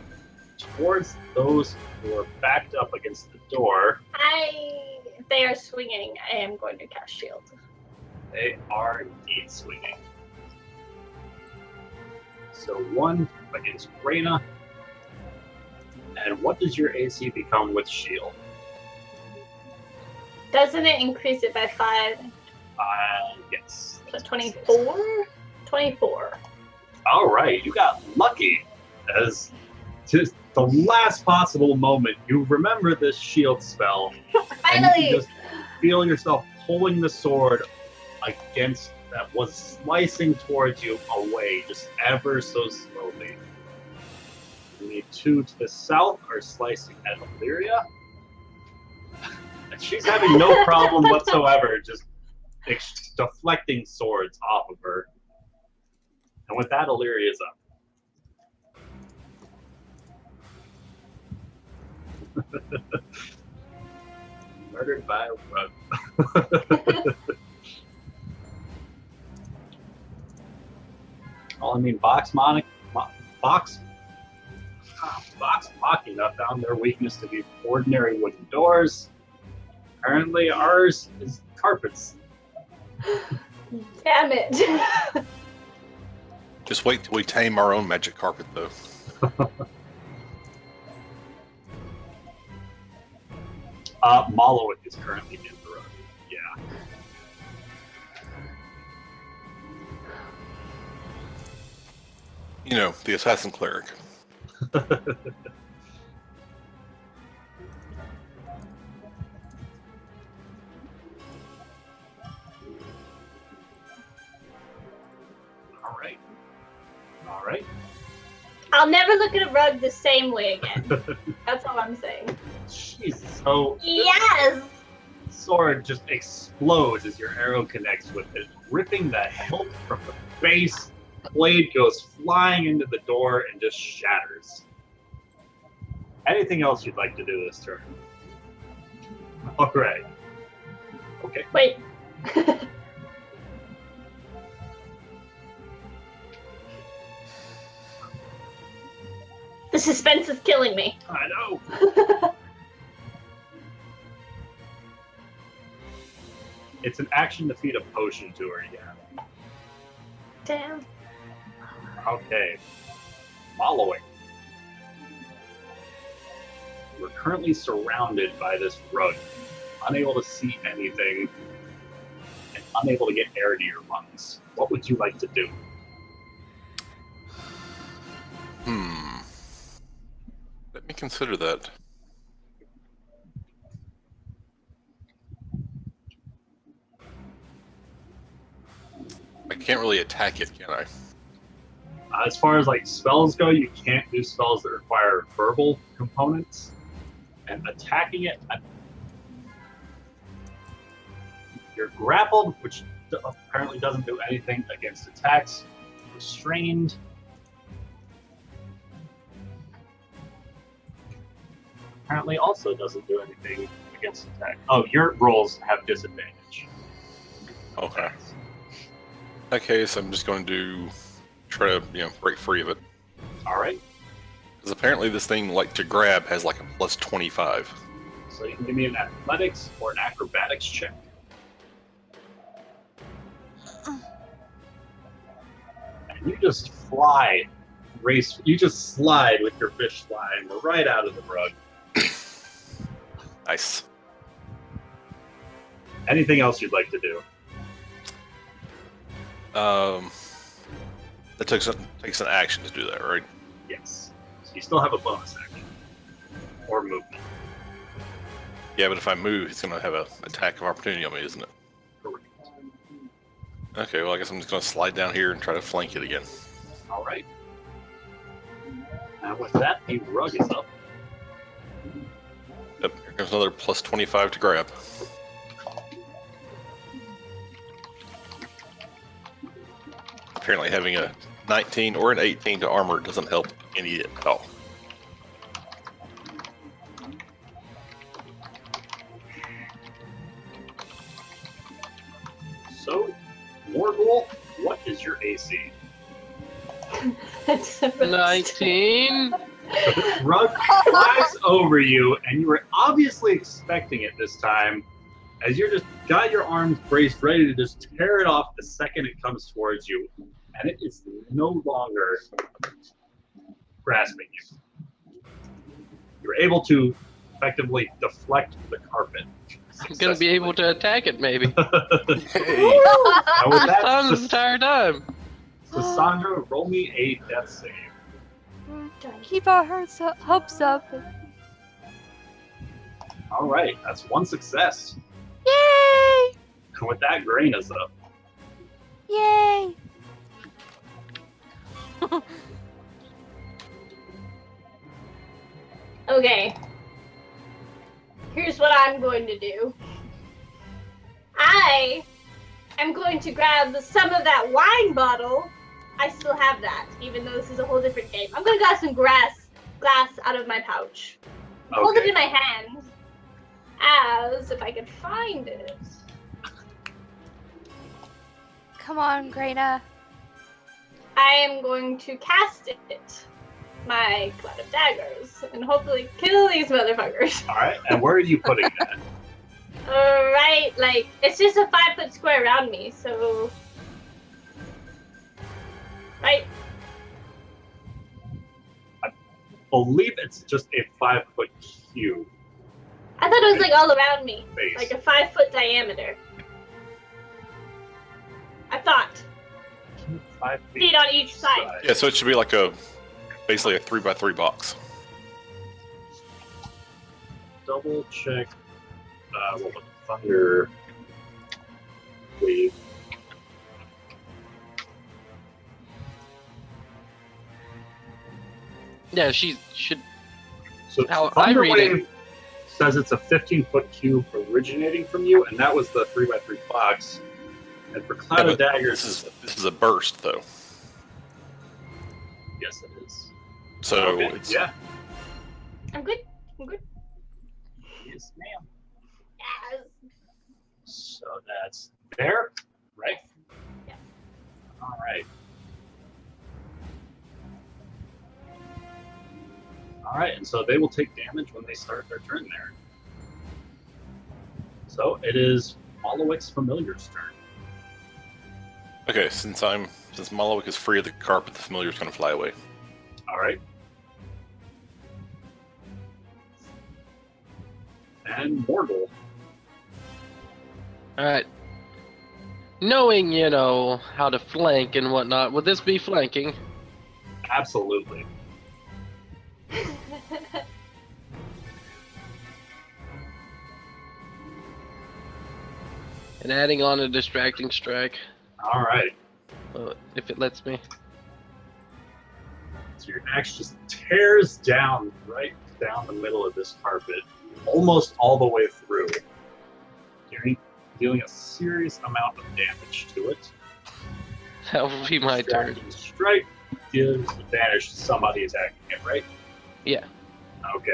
towards those who are backed up against the door. If they are swinging, I am going to cast shield. They are indeed swinging. So 1 against Graina. And what does your AC become with shield? Doesn't it increase it by 5? Yes. So 24? 24. All right, you got lucky. As to the last possible moment, you remember this shield spell. And you Finally! just feel yourself pulling the sword against that was slicing towards you away, just ever so slowly. The 2 to the south are slicing at Illyria. And she's having no problem whatsoever, just deflecting swords off of her. And with that, Illyria is up. Murdered by a rug. Well, I mean, Vox Machina found their weakness to be ordinary wooden doors. Apparently, ours is carpets. Damn it. Just wait till we tame our own magic carpet, though. Malowick is currently in the road. Yeah. You know, the assassin cleric. All right. I'll never look at a rug the same way again. That's all I'm saying. Jesus. So Yes! sword just explodes as your arrow connects with it, ripping the hilt from the base. Blade goes flying into the door and just shatters. Anything else you'd like to do this turn? All right. Okay. Wait. The suspense is killing me. I know. It's an action to feed a potion to her, yeah. Damn. Okay. Following. We're currently surrounded by this rug, unable to see anything, and unable to get air to your lungs. What would you like to do? Let me consider that. I can't really attack it, can I? As far as like spells go, you can't do spells that require verbal components. And attacking it, you're grappled, which apparently doesn't do anything against attacks. Restrained. Apparently also doesn't do anything against attack. Oh, your rolls have disadvantage. Okay. In that case, I'm just going to try to, break free of it. All right. Because apparently this thing, like, to grab has, like, a plus 25. So you can give me an athletics or an acrobatics check. And you just you just slide with your fish slime right out of the rug. Nice. Anything else you'd like to do? That takes an action to do that, right? Yes. So you still have a bonus action. Or movement. Yeah, but if I move, it's going to have an attack of opportunity on me, isn't it? Correct. Okay, well, I guess I'm just going to slide down here and try to flank it again. All right. And with that, the rug is up. Yep, here comes another plus 25 to grab. Apparently having a 19 or an 18 to armor doesn't help any at all. So, Morgul, what is your AC? 19. So this rug flies over you, and you were obviously expecting it this time, as you're just got your arms braced, ready to just tear it off the second it comes towards you, and it is no longer grasping you. You're able to effectively deflect the carpet. I'm gonna be able to attack it, maybe. And with that, I'm the entire time. Sandra, roll me a death save. Keep our hopes up. All right, that's one success. Yay! And with that, Grain is up. Yay! Okay. Here's what I'm going to do. I I'm going to grab some of that wine bottle. I still have that, even though this is a whole different game. I'm going to grab some glass out of my pouch. Hold it in my hand. As if I could find it. Come on, Graina. I am going to cast it. My cloud of daggers. And hopefully kill these motherfuckers. Alright, and where are you putting that? Right, like, it's just a 5-foot square around me, so... Right? I believe it's just a 5-foot cube. I thought it was like all around me. Base. Like a 5-foot diameter. I thought. 5 Feet on each side. Yeah, so it should be like basically a 3x3 box. Double check. What was Thunder Wave? Yeah, she should. So How I Thunder read Wave it. says it's a 15-foot cube originating from you, and that was the 3x3 box. And for Cloud Yeah, of but Daggers, this is a burst though. yes, it is. So Okay, it's yeah, I'm good. I'm good. yes, ma'am. Yes. So that's there, right? Yeah. All right. All right, and so they will take damage when they start their turn there. So it is Malowik's Familiar's turn. okay. Since Malowik is free of the carpet, the familiar's going to fly away. All right. And Morgul. Alright. Knowing, how to flank and whatnot, would this be flanking? Absolutely. And adding on a distracting strike, All right. if it lets me. So your axe just tears down right down the middle of this carpet, almost all the way through, dealing a serious amount of damage to it. That will be my turn. Distracting strike gives advantage to somebody attacking it, right? Yeah. Okay.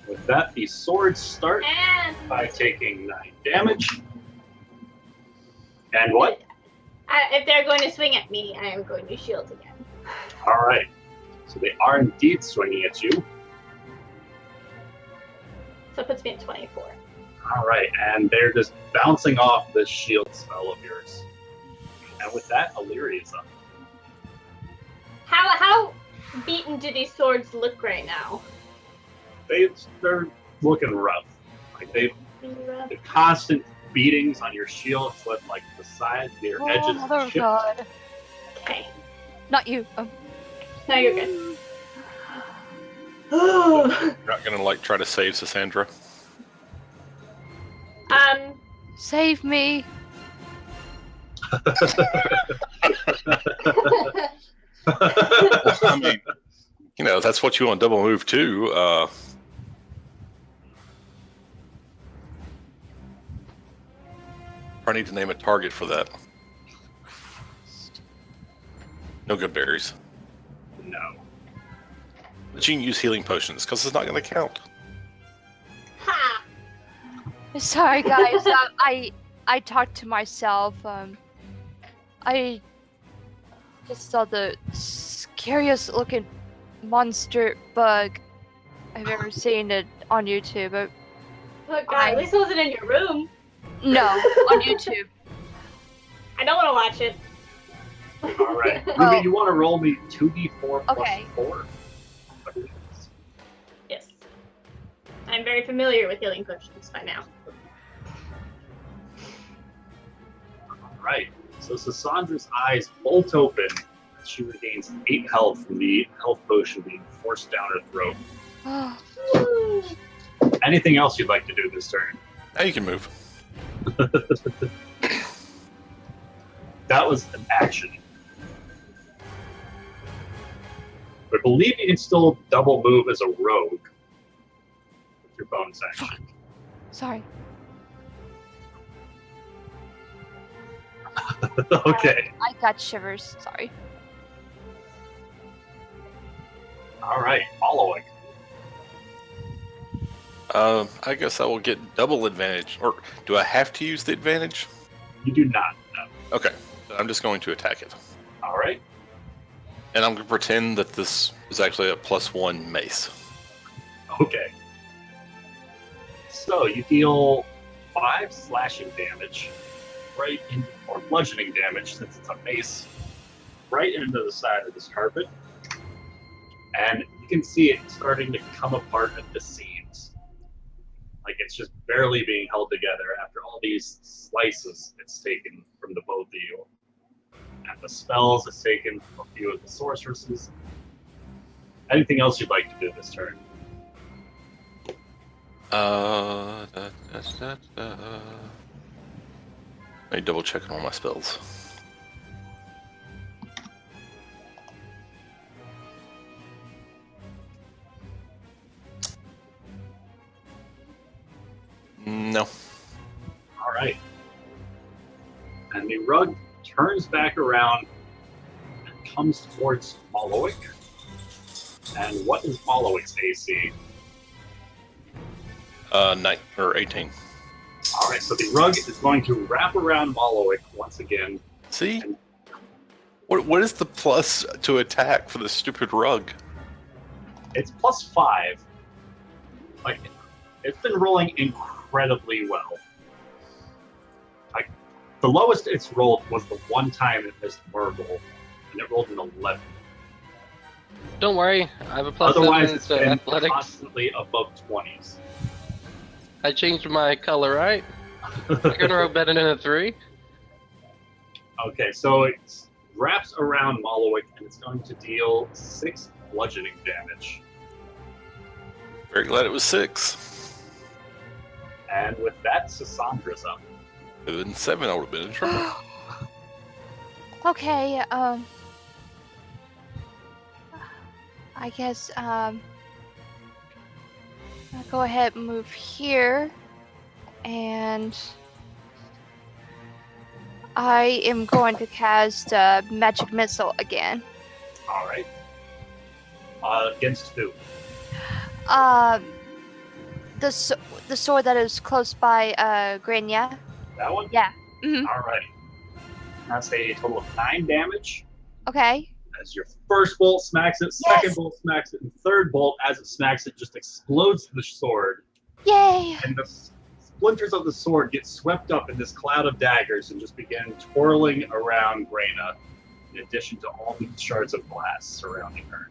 With that, the swords start And by taking 9 damage. And what? if they're going to swing at me, I am going to shield again. All right. So they are indeed swinging at you. So it puts me at 24. All right, and they're just bouncing off this shield spell of yours. And with that, Illyria is up. How beaten do these swords look right now? They're looking rough. Like the constant beatings on your shield, so that, like the sides, their edges Oh chipped. God. Okay. Not you. No, you're good. You're not going to try to save Cassandra. Save me. I mean, if that's what you want to double move too. I need to name a target for that. No good berries. No. But you can use healing potions because it's not going to count. Ha! Sorry, guys. I talked to myself. I just saw the scariest looking monster bug I've ever seen it on YouTube. Look, God, at least it wasn't in your room. No, on YouTube. I don't want to watch it. All right. Oh. Ruby, you want to roll me 2d4 plus Okay. 4? I believe it is. Yes. I'm very familiar with healing potions by now. All right. So Cassandra's eyes bolt open. She regains 8 health from the health potion being forced down her throat. Oh, Anything else you'd like to do this turn? Now you can move. That was an action. But I believe you can still double move as a rogue with your bonus action. sorry. Okay. I got shivers. Sorry. All right. Following. I guess I will get double advantage. Or do I have to use the advantage? You do not. No. Okay. I'm just going to attack it. All right. And I'm going to pretend that this is actually a +1 mace. Okay. So you deal 5 slashing damage, right in, or bludgeoning damage since it's a mace, right into the side of this carpet, and you can see it starting to come apart at the seams. Like it's just barely being held together after all these slices it's taken from the both of you. And the spells it's taken from a few of the sorceresses. Anything else you'd like to do this turn? Let me double check on all my spells. No. All right. And the rug turns back around and comes towards Molowick. And what is Molowick's AC? 9 or 18. All right, so the rug is going to wrap around Molowick once again. See? What is the plus to attack for the stupid rug? It's +5. Like, it's been rolling incredibly well. Like, the lowest it's rolled was the one time it missed Murgle, and it rolled an 11. Don't worry, I have a Otherwise, +7 it's to been athletics. constantly above 20s. I changed my color, right? I can roll better than a 3. Okay, so it wraps around Molowick, and it's going to deal 6 bludgeoning damage. Very glad it was 6. And with that, Sassandra's up. If it had been 7, I would have been in trouble. Okay, I guess, I'll go ahead and move here, and I am going to cast Magic Missile again. All right. Against who? The sword that is close by Grania. That one? Yeah. Mm-hmm. All right. That's a total of 9 damage. Okay. As your first bolt smacks it, second Yes. bolt smacks it, and third bolt, as it smacks it, just explodes the sword. Yay! And the splinters of the sword get swept up in this cloud of daggers and just begin twirling around Graina, in addition to all the shards of glass surrounding her.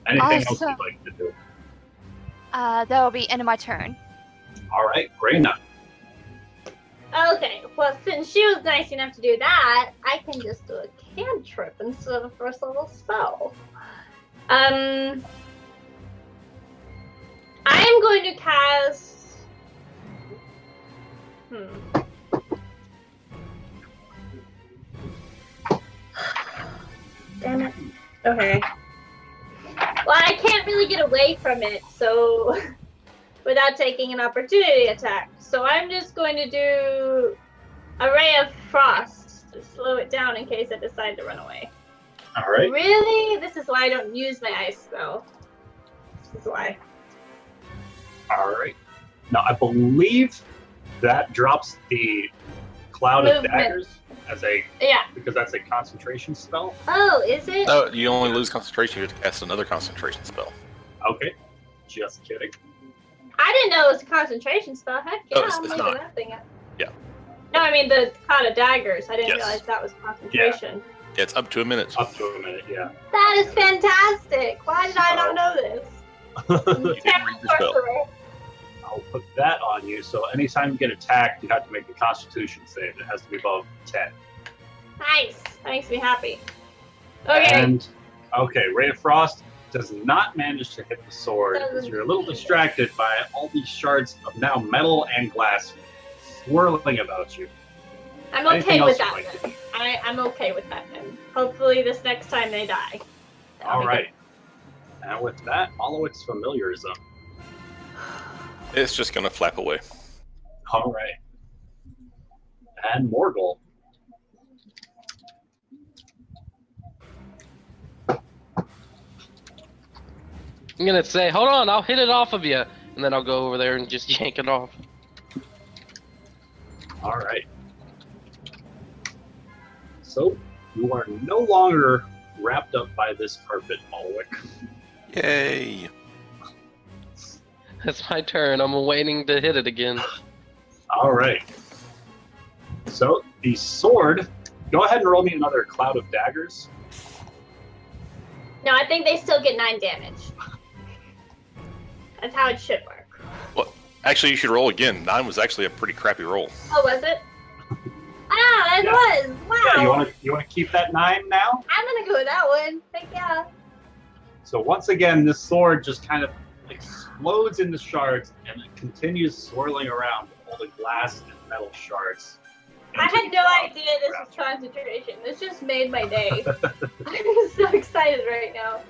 Anything else Awesome. you'd like to do? That will be end of my turn. All right, Graina. Okay, well, since she was nice enough to do that, I can just do a cantrip instead of a first level spell. I am going to cast. Damn it. Okay. Well, I can't really get away from it, so without taking an opportunity attack. So I'm just going to do a ray of frost to slow it down in case I decide to run away. All right. Really? This is why I don't use my ice spell. This is why. All right. Now, I believe that drops the cloud of Movement. daggers as a Yeah. because that's a concentration spell. Oh, is it? No, you only lose concentration. You have to cast another concentration spell. Okay. Just kidding. I didn't know it was a concentration spell. Heck yeah, Oh, it's I'm leaving not. that thing up. Yeah. No, I mean the cloud of daggers. I didn't Yes. realize that was concentration. Yeah, it's up to a minute. Up to a minute, yeah. That is fantastic. Why did I not know this? You didn't read the spell. Sorcerer. I'll put that on you. So anytime you get attacked, you have to make a Constitution save. It has to be above 10. Nice. That makes me happy. Okay. And okay, Ray of Frost does not manage to hit the sword because you're a little distracted by all these shards of now metal and glass swirling about you. I'm Anything okay with else that. you'd like to do? I'm okay with that then. Hopefully this next time they die. That'll All be right. And with that, Molowick's familiar is up. It's just going to flap away. All right. And Morgul. I'm gonna say, hold on, I'll hit it off of you, and then I'll go over there and just yank it off. All right. So you are no longer wrapped up by this carpet, Malwick. Yay! It's my turn. I'm waiting to hit it again. All right. So the sword. Go ahead and roll me another cloud of daggers. No, I think they still get 9 damage. That's how it should work. Well, actually, you should roll again. 9 was actually a pretty crappy roll. Oh, was it? Ah, it Yeah. was. Wow. Yeah, you want to keep that 9 now? I'm gonna go with that one. Heck yeah. So once again, this sword just kind of explodes into shards, and it continues swirling around all the glass and metal shards. I had no idea this was concentration. This just made my day. I'm so excited right now.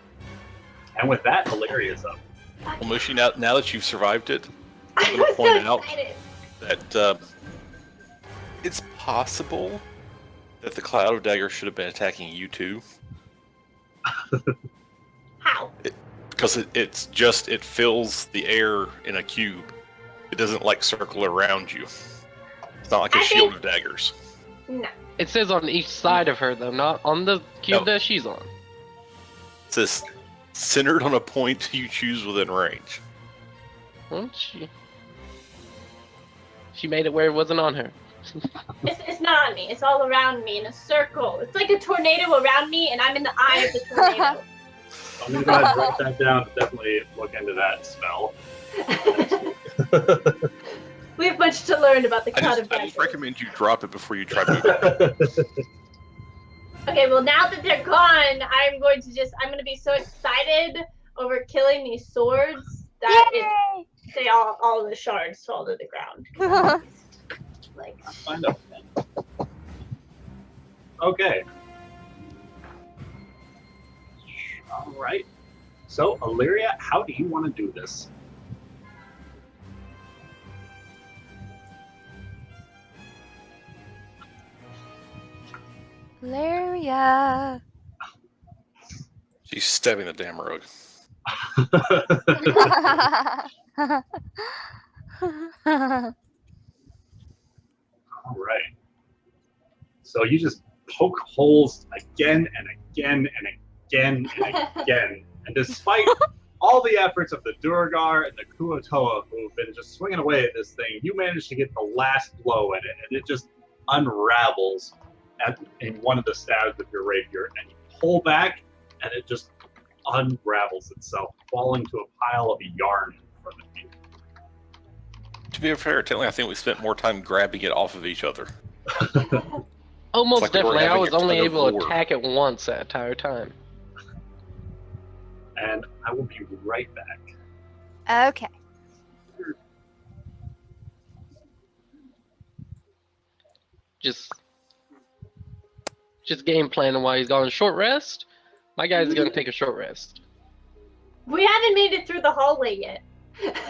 And with that, Valeria's up. Well, Mushi, now that you've survived it, I'm I'm going to so point out excited. that it's possible that the Cloud of Dagger should have been attacking you too. How? Because it fills the air in a cube. It doesn't like circle around you. It's not like a shield of daggers. No. It says on each side of her, though, not on the cube that she's on. It says centered on a point you choose within range. Well, she made it where it wasn't on her. It's not on me. It's all around me in a circle. It's like a tornado around me, and I'm in the eye of the tornado. I'm going to go ahead and write that down. Definitely look into that spell. We have much to learn about the I cloud of just daggers. recommend you drop it before you try to move it. Okay, well now that they're gone, I'm going to be so excited over killing these swords that all the shards fall to the ground. Like, Find out. Okay. All right. So, Illyria, how do you want to do this? Valeria. She's stabbing the damn rogue. All right. So you just poke holes again and again and again and again. And despite all the efforts of the Durgar and the Kuotoa who've been just swinging away at this thing, you manage to get the last blow at it, and it just unravels in one of the stabs with your rapier, and you pull back, and it just unravels itself, falling to a pile of yarn in front of you. To be fair, technically, I think we spent more time grabbing it off of each other. Almost It's like we were definitely. I having was a tug only of able to war. attack it once that entire time. And I will be right back. Okay. Just game planning while he's gone. Short rest? My guy's gonna take a short rest. we haven't made it through the hallway yet.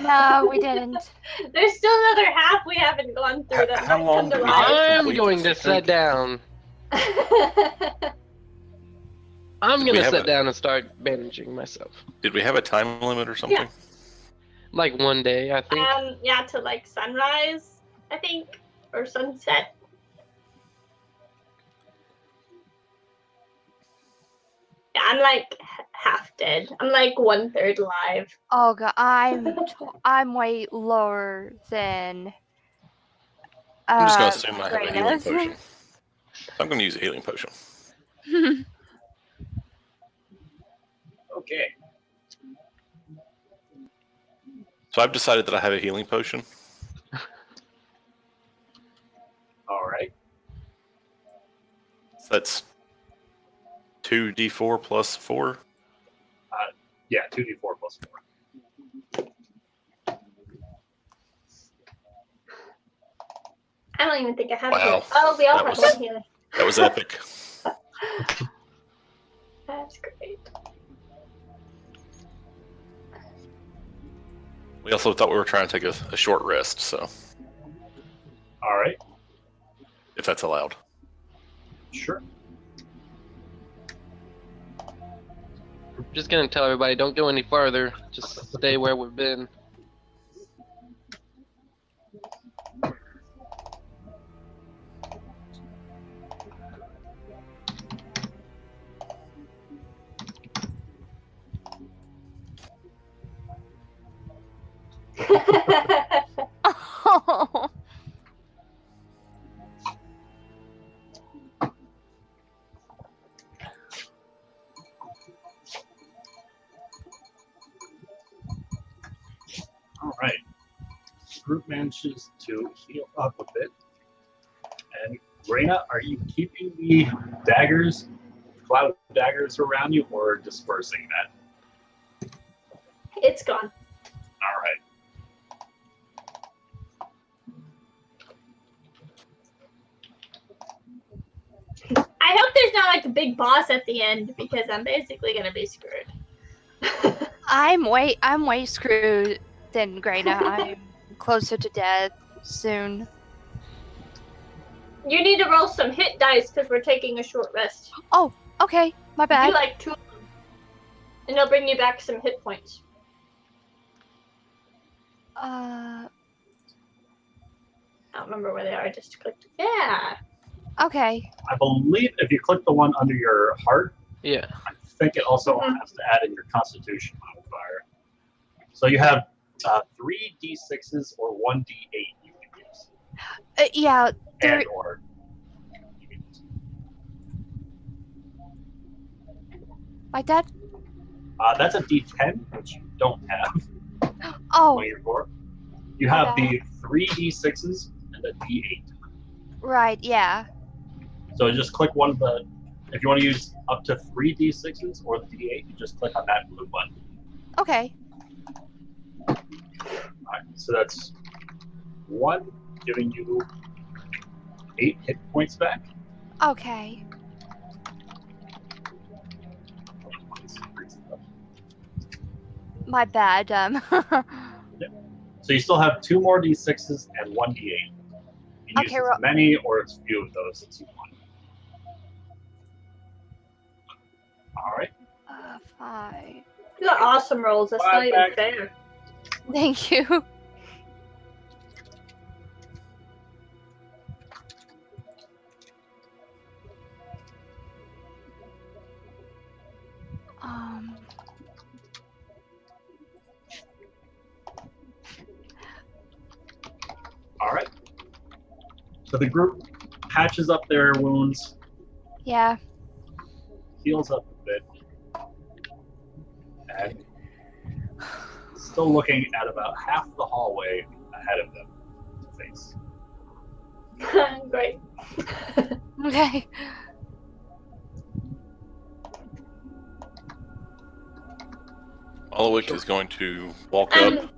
No, we didn't. There's still another half we haven't gone through that How might long come to do we life. have? I'm going to sit down. I'm Did we gonna have sit a- down and start bandaging myself. Did we have a time limit or something? Yeah. Like one day, I think. Yeah, to like sunrise, I think, or sunset. Yeah, I'm like half dead. I'm like 1/3 alive. Oh god, I'm way lower than. I'm just going to assume I have a Grayness. healing potion. I'm going to use a healing potion. Okay. So I've decided that I have a healing potion. All right. So that's 2d4 plus 4. Yeah, 2d4 plus 4. I don't even think I have Wow. it. Oh, we all That have was- one here. That was epic. That's great. We also thought we were trying to take a short rest, so All right. if that's allowed. Sure. Just gonna tell everybody, don't go any farther. Just stay where we've been. Oh. All right. The group manages to heal up a bit. And Reyna, are you keeping the daggers, cloud daggers around you, or dispersing that? It's gone. All right. I hope there's not like a big boss at the end because I'm basically gonna be screwed. I'm way screwed than Greta. I'm closer to death soon. You need to roll some hit dice because we're taking a short rest. Oh, okay. My Do bad. like 2 of them, and they'll bring you back some hit points. Uh, I don't remember where they are. I just clicked. Yeah. okay. I believe if you click the one under your heart, Yeah. I think it also has to add in your Constitution modifier. So you have 3 d6s or 1 d8 you can use. Yeah, there. And or. Like that? That's a d10, which you don't have Oh, when you're 4. You have Okay. the 3 d6s and a d8. right. Yeah. So just click one of the. If you want to use up to 3 d6s or the d8, you just click on that blue button. Okay. Alright, so that's 1, giving you 8 hit points back. Okay. My bad. So you still have 2 more d6s and 1 d8. You can use Okay, as many or as few of those as you want. Alright. 5. You got awesome rolls. That's not even Back. fair. Thank you. Um. Alright. So the group patches up their wounds, Yeah. heals up a bit, and still looking at about half the hallway ahead of them to face. Great. Okay. Olowick is going to walk up.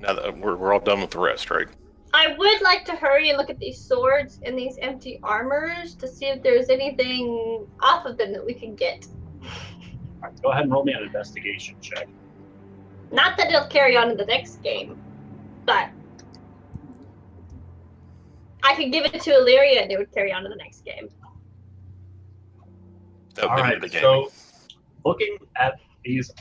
Now that we're all done with the rest, right? I would like to hurry and look at these swords and these empty armors to see if there's anything off of them that we can get. Alright, go ahead and roll me an investigation check. Not that it'll carry on in the next game, but I could give it to Illyria and it would carry on in the next game. That would be Alright, the game. so looking at these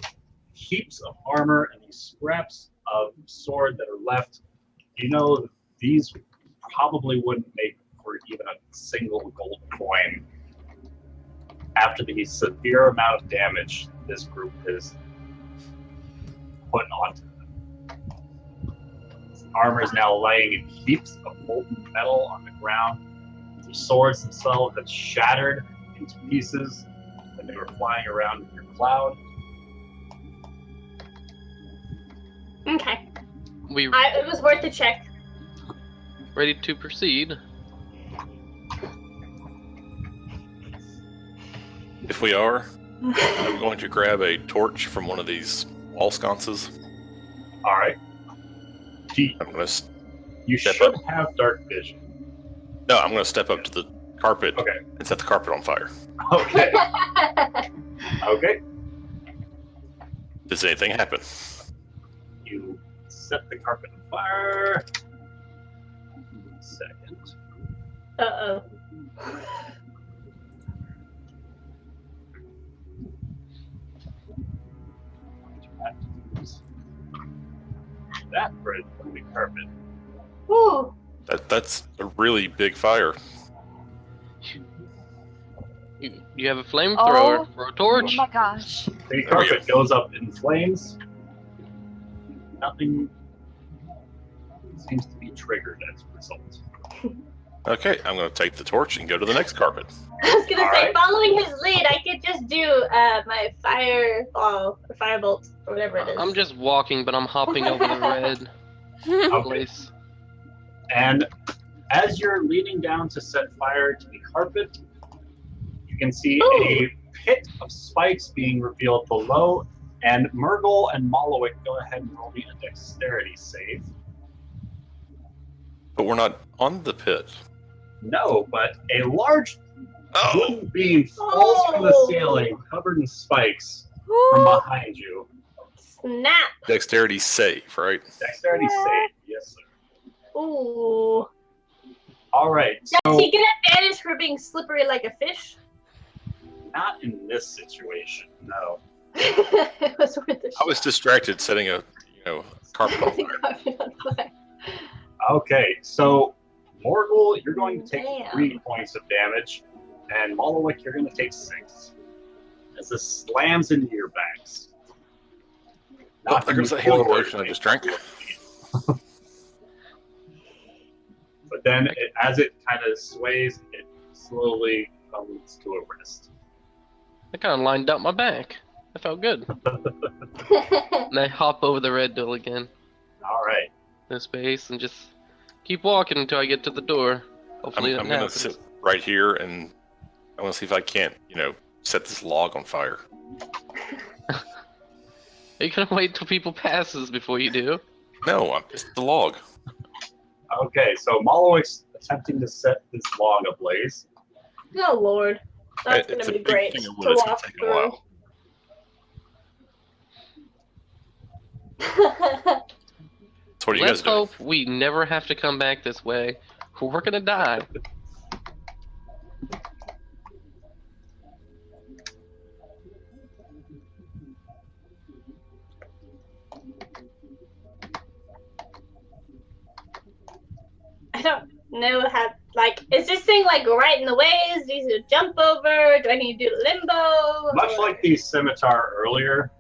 heaps of armor and these scraps of sword that are left, you know these probably wouldn't make for even a single gold coin after the severe amount of damage this group is putting onto them. This armor is now laying in heaps of molten metal on the ground. The swords themselves have shattered into pieces when they were flying around in your cloud. Okay. It was worth a check. ready to proceed. If we are, I'm going to grab a torch from one of these wall sconces. All right. I'm going to You Step should up. have dark vision. no, I'm going to step up to the carpet Okay. and set the carpet on fire. Okay. Okay. Does anything happen? You set the carpet on fire. Second. Uh-oh. have to use that for a big carpet. Ooh. That's a really big fire. You have a flamethrower Oh. for a Oh torch. my gosh. The we carpet goes up in flames. Nothing seems to be triggered as a result. Okay, I'm going to take the torch and go to the next carpet. I was gonna All say, right. following his lead, I could just do my fireball or firebolt or whatever it is. I'm just walking, but I'm hopping over the red Okay. place. And as you're leaning down to set fire to the carpet, you can see a pit of spikes being revealed below. And Murgle and Molowick, go ahead and roll me a dexterity save. But we're not on the pit. No, but a large Oh! wooden beam falls from the ceiling, covered in spikes, from behind you. Snap. Dexterity save, right? Dexterity save, yes, sir. Ooh. All right, Does so he get advantage for being slippery like a fish? not in this situation, no. It was worth a I was distracted setting a carpet on fire. Okay, so Morgul, you're going to take Damn. 3 points of damage, and Molowick, you're going to take 6. As this slams into your backs. Oh, there goes that healing forward. potion I just drank. But then, as it kind of sways, it slowly comes to a rest. I kind of lined up my back. I felt good. And I hop over the red door again. All right. In space and just keep walking until I get to the door. Hopefully I'm that going to happens. sit right here and I want to see if I can't, set this log on fire. Are you gonna wait till people passes before you do? No, I'm just the log. Okay, so Molowick's attempting to set this log ablaze. Oh Lord, that's It's gonna a be big great thing to of wood. It's going walk to take a through. while. So what are you Let's guys doing? hope we never have to come back this way. We're gonna die. I don't know how. Like, is this thing like right in the ways? Do you jump over? Do I need to do limbo? Much Or- like the scimitar earlier,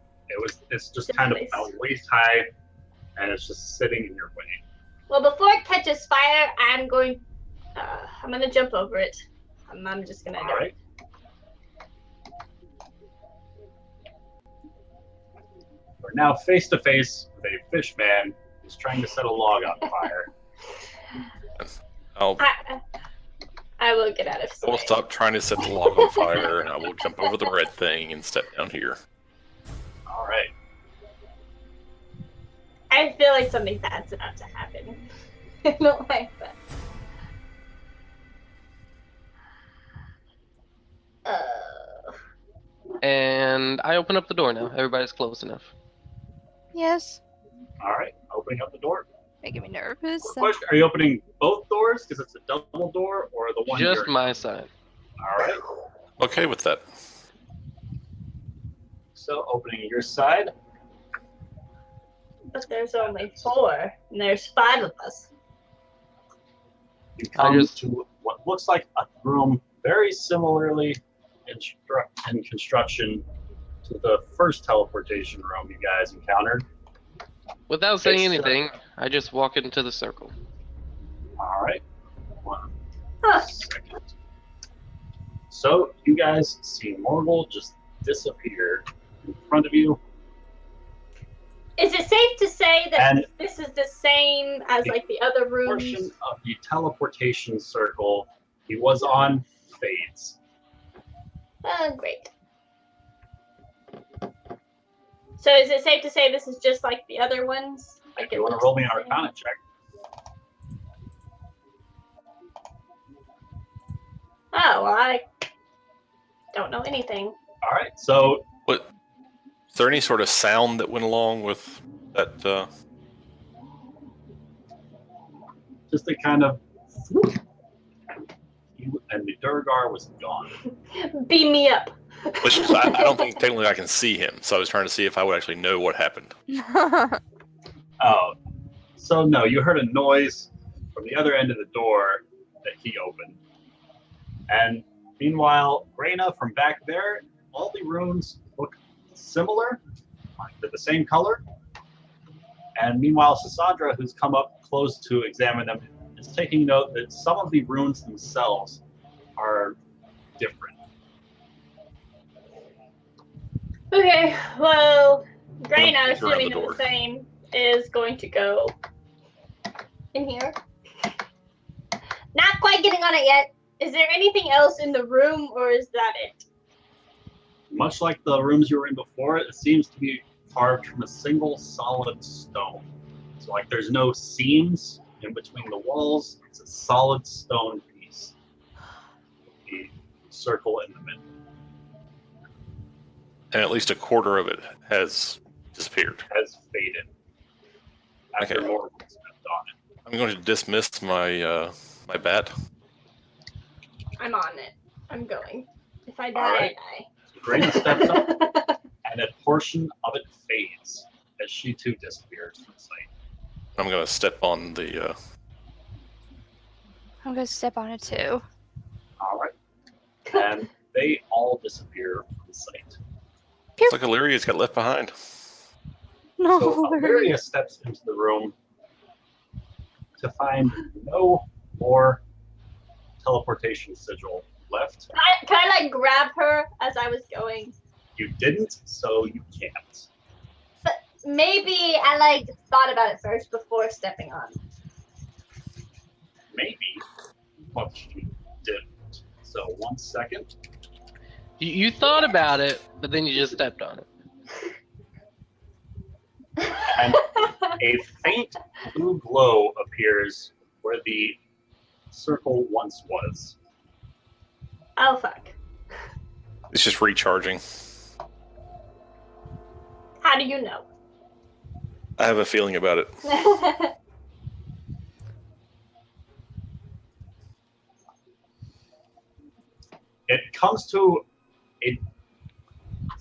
it's just kind of about waist high, and it's just sitting in your way. Well, before it catches fire, I'm gonna jump over it. I'm just gonna do All right. it. We're now face to face with a fish man who's trying to set a log on fire. I will get out of I will sight. stop trying to set the log on fire and I will jump over the red thing and step down here. All right. I feel like something bad's about to happen. I don't like that. And I open up the door now. Everybody's close enough. Yes. All right. Opening up the door. Making me nervous. Quick question: are you opening both doors because it's a double door, or the one? Just you're... my side. All right. Okay with that. So opening your side. But there's only 4, and there's 5 of us. You come just- to what looks like a room very similarly in construction to the first teleportation room you guys encountered. Without saying It's, anything, I just walk into the circle. All right. 1 Huh. second. So you guys see Morgul just disappear in front of you. Is it safe to say that And this is the same as like the other portion rooms? of the teleportation circle he was on fades. Great. So is it safe to say this is just like the other ones? Like If you want to roll me an Arcana check. Oh, well, I don't know anything. All right. So Is there any sort of sound that went along with that? just a kind of and the Durgar was gone. Beam me up. Which is, I don't think technically I can see him, so I was trying to see if I would actually know what happened. Oh, so no, you heard a noise from the other end of the door that he opened. And meanwhile, Reyna, from back there, all the runes look similar. They're the same color. And meanwhile, Sasandra, who's come up close to examine them, is taking note that some of the runes themselves are different. Okay, well, Greyna, Peek around assuming the it's door. the same, is going to go in here. Not quite getting on it yet. Is there anything else in the room, or is that it? Much like the rooms you were in before, it seems to be carved from a single solid stone. So like there's no seams in between the walls. It's a solid stone piece. The circle in the middle. And at least a quarter of it has disappeared. Has faded. After Okay. more was spent on it. I'm going to dismiss my my bat. I'm on it. I'm going. If I die, Alright. I Grayna steps up, die. and a portion of it fades as she too disappears from sight. I'm going to step on the. I'm gonna step on it too. All right, and they all disappear from sight. It's like Illyria's got left behind. No. So Illyria steps into the room to find no more teleportation sigil left. Can I like grab her as I was going? You didn't, so you can't. But maybe I like thought about it first before stepping on. Maybe, but you didn't. So 1 second. You thought about it, but then you just stepped on it. And a faint blue glow appears where the circle once was. Oh fuck. It's just recharging. How do you know? I have a feeling about it. It comes to a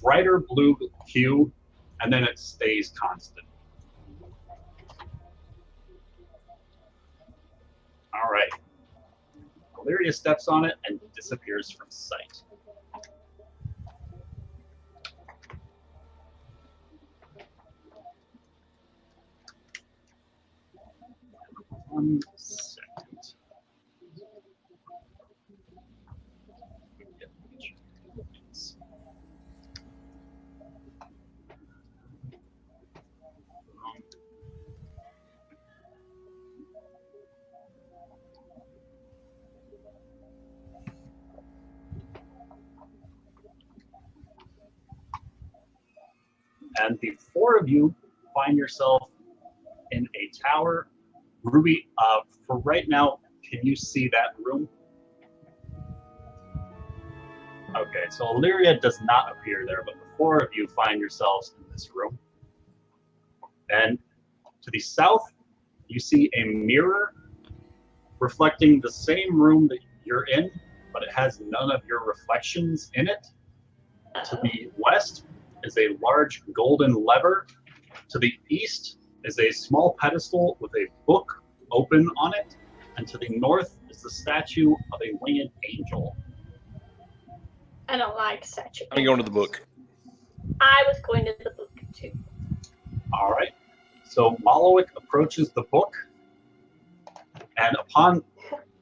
brighter blue hue, and then it stays constant. All right. Illyria steps on it and disappears from sight. One second. And the four of you find yourself in a tower. Ruby, for right now, can you see that room? Okay, so Illyria does not appear there, but the four of you find yourselves in this room. And to the south, you see a mirror reflecting the same room that you're in, but it has none of your reflections in it. To the west is a large golden lever. To the east is a small pedestal with a book open on it. And to the north is the statue of a winged angel. I don't like statue. I'm going to the book. I was going to the book too. All right. So Malowick approaches the book, and upon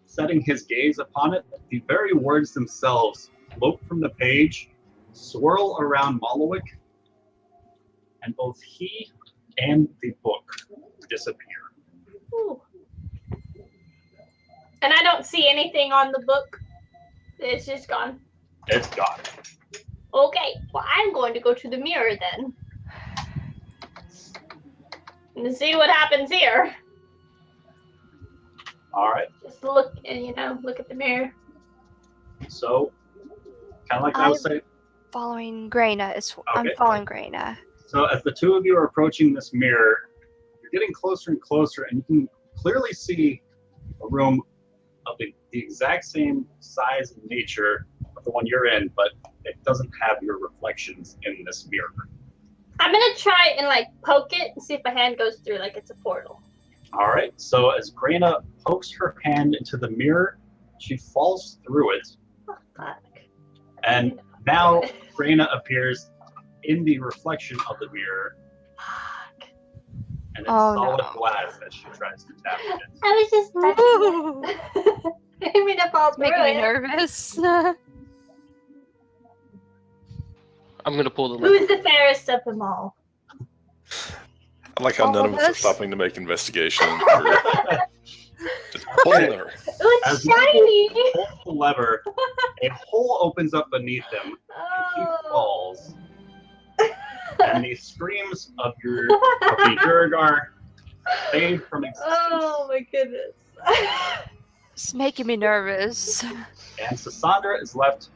setting his gaze upon it, the very words themselves float from the page, swirl around Malowick, and both he and the book disappear. Ooh. And I don't see anything on the book. It's just gone. It's gone. Okay, well, I'm going to go to the mirror then. And see what happens here. All right. Just look and, look at the mirror. So, kind of like I was saying. Following Greyna. I'm Okay. following Greyna. So, as the two of you are approaching this mirror, you're getting closer and closer, and you can clearly see a room of the exact same size and nature of the one you're in, but it doesn't have your reflections in this mirror. I'm gonna try and like poke it and see if my hand goes through like it's a portal. All right. So as Graina pokes her hand into the mirror, she falls through it, Oh, fuck. and now Graina appears in the reflection of the mirror, Fuck. and it's Oh, solid no. glass as she tries to tap it. I was just Ooh. touching it. I mean, to fall It's through making me it. nervous. I'm gonna pull the Who lever. is the fairest of them all? I like how All none of of us are us? stopping to make investigations. Or just pull the lever. Oh, As it's shiny! Pull the lever, a hole opens up beneath him, and he Oh. falls. And the screams of the Durgar fade from existence. Oh my goodness. It's making me nervous. And Sassandra is left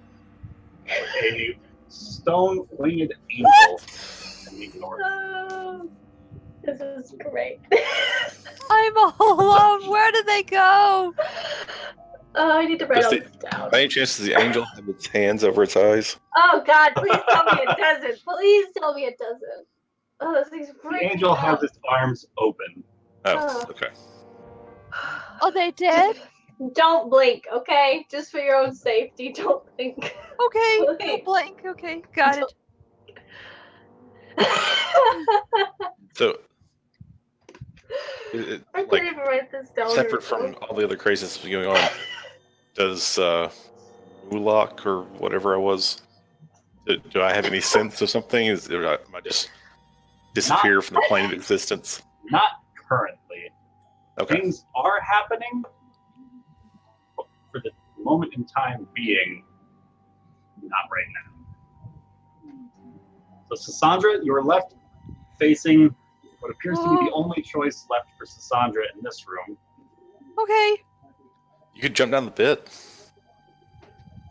with a stone-winged angel in the north. Oh, this is great. I'm all alone. Where did they go? Oh, I need to write Does all the- this down. By any chance, does the angel have its hands over its eyes? Oh God, please tell me it doesn't. Please tell me it doesn't. Oh, this thing's The freaking angel out. has its arms open. Oh, okay. Oh, they did? Don't blink, okay? Just for your own safety, don't blink. Okay. No Wait. blank. Okay. Got it. So, I can't like, even write this down. separate from all the other craziness that's going on, does Mulak or whatever I was, do I have any sense of something? Am I just disappear from the plane of existence? Not currently. Okay. Things are happening, but for the moment in time being, not right now. So, Sassandra, you are left facing what appears to be the only choice left for Sassandra in this room. Okay. You could jump down the pit.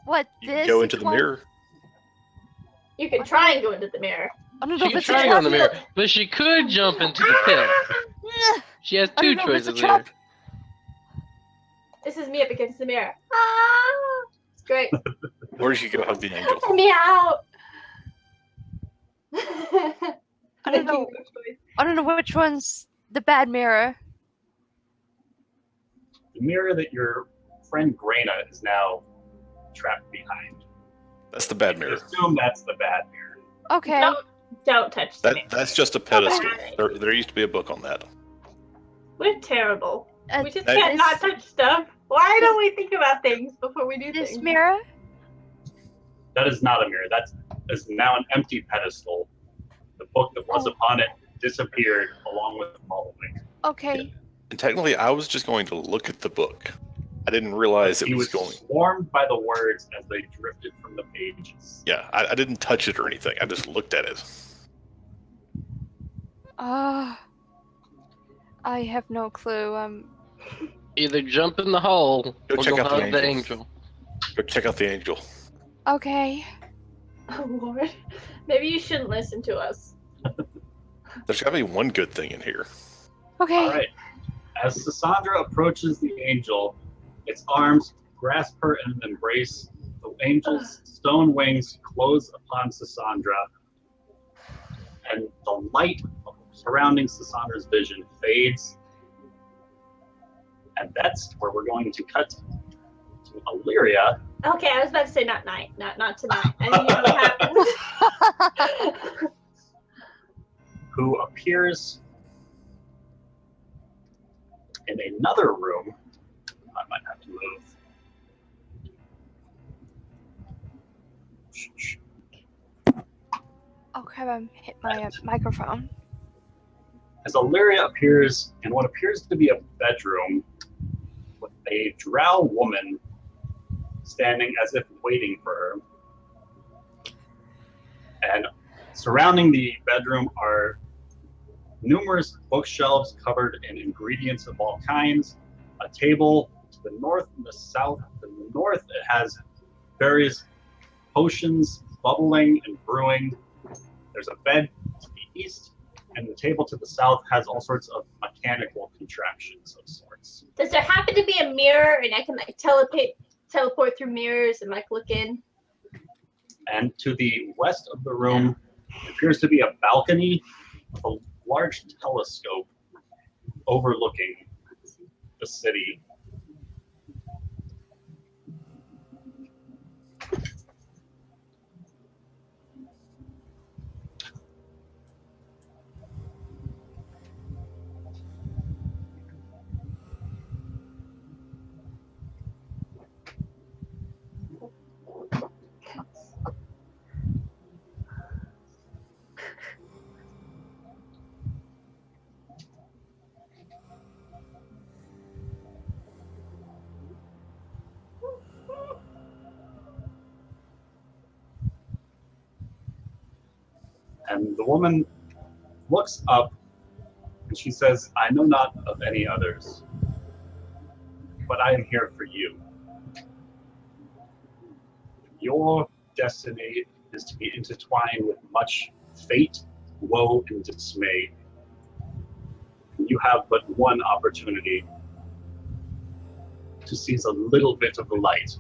What? You could This go into the one? mirror. You can try and go into the mirror. I don't know She if can it's try a to go in the trap. mirror, but she could jump into the pit. She has I two don't know if it's a choices here. trap. This is me up against the mirror. Ah, it's great. Or you could go hug the angel. Let me out. I don't know. I don't know which one's the bad mirror. The mirror that your friend Graina is now trapped behind. That's the bad I mirror. assume that's the bad mirror. Okay. Don't touch the mirror. That's just a pedestal. There used to be a book on that. We're terrible. We just That- can't not touch stuff. Why don't we think about things before we do This things? mirror? That is not a mirror. That is now an empty pedestal. The book that was upon it disappeared along with the following. Okay. And technically, I was just going to look at the book. I didn't realize it He was was going. swarmed by the words as they drifted from the pages. Yeah, I didn't touch it or anything. I just looked at it. I have no clue. Either jump in the hole Go or check go out the hug the angel. angel. Go check out the angel. Okay. Oh Lord. Maybe you shouldn't listen to us. There's got to be one good thing in here. Okay. All right. As Sassandra approaches the angel, its arms grasp her in an embrace. The angel's stone wings close upon Sassandra, and the light surrounding Sassandra's vision fades. And that's where we're going to cut to Illyria. Okay, I was about to say not tonight. Not tonight. I didn't know what happened. Who appears in another room. I might have to move. Oh crap! I hit my microphone. As Illyria appears in what appears to be a bedroom with a drow woman standing as if waiting for her. And surrounding the bedroom are numerous bookshelves covered in ingredients of all kinds, a table to the north and the south. To the north, it has various potions bubbling and brewing. There's a bed to the east, and the table to the south has all sorts of mechanical contraptions of sorts. Does there happen to be a mirror and I can like teleport through mirrors and like look in? And to the west of the room appears to be a balcony with a large telescope overlooking the city. And the woman looks up and she says, I know not of any others, but I am here for you. Your destiny is to be intertwined with much fate, woe, and dismay. You have but one opportunity to seize a little bit of the light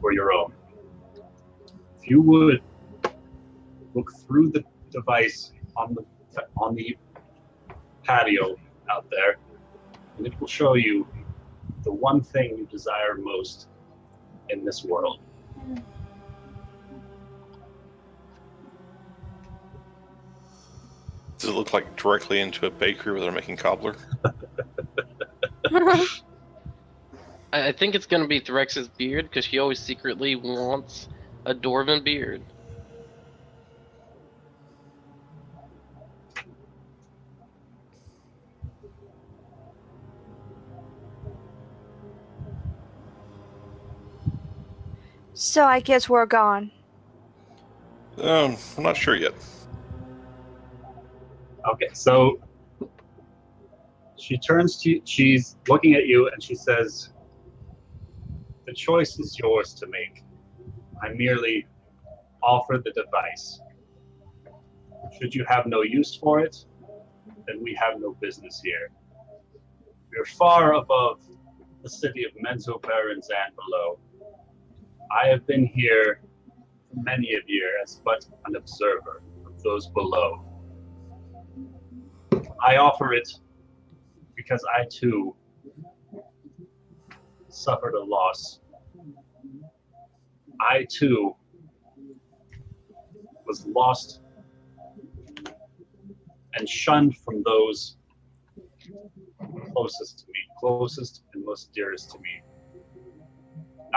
for your own. If you would look through the device on the patio out there, and it will show you the one thing you desire most in this world. Does it look like directly into a bakery where they're making cobbler? I think it's gonna be Threx's beard because she always secretly wants a dwarven beard. So I guess we're gone. I'm not sure yet. Okay, so she's looking at you and she says, the choice is yours to make. I merely offer the device. Should you have no use for it, then we have no business here. We're far above the city of Menzoberranzan and below. I have been here for many a year as but an observer of those below. I offer it because I too suffered a loss. I too was lost and shunned from those closest to me, closest and most dearest to me.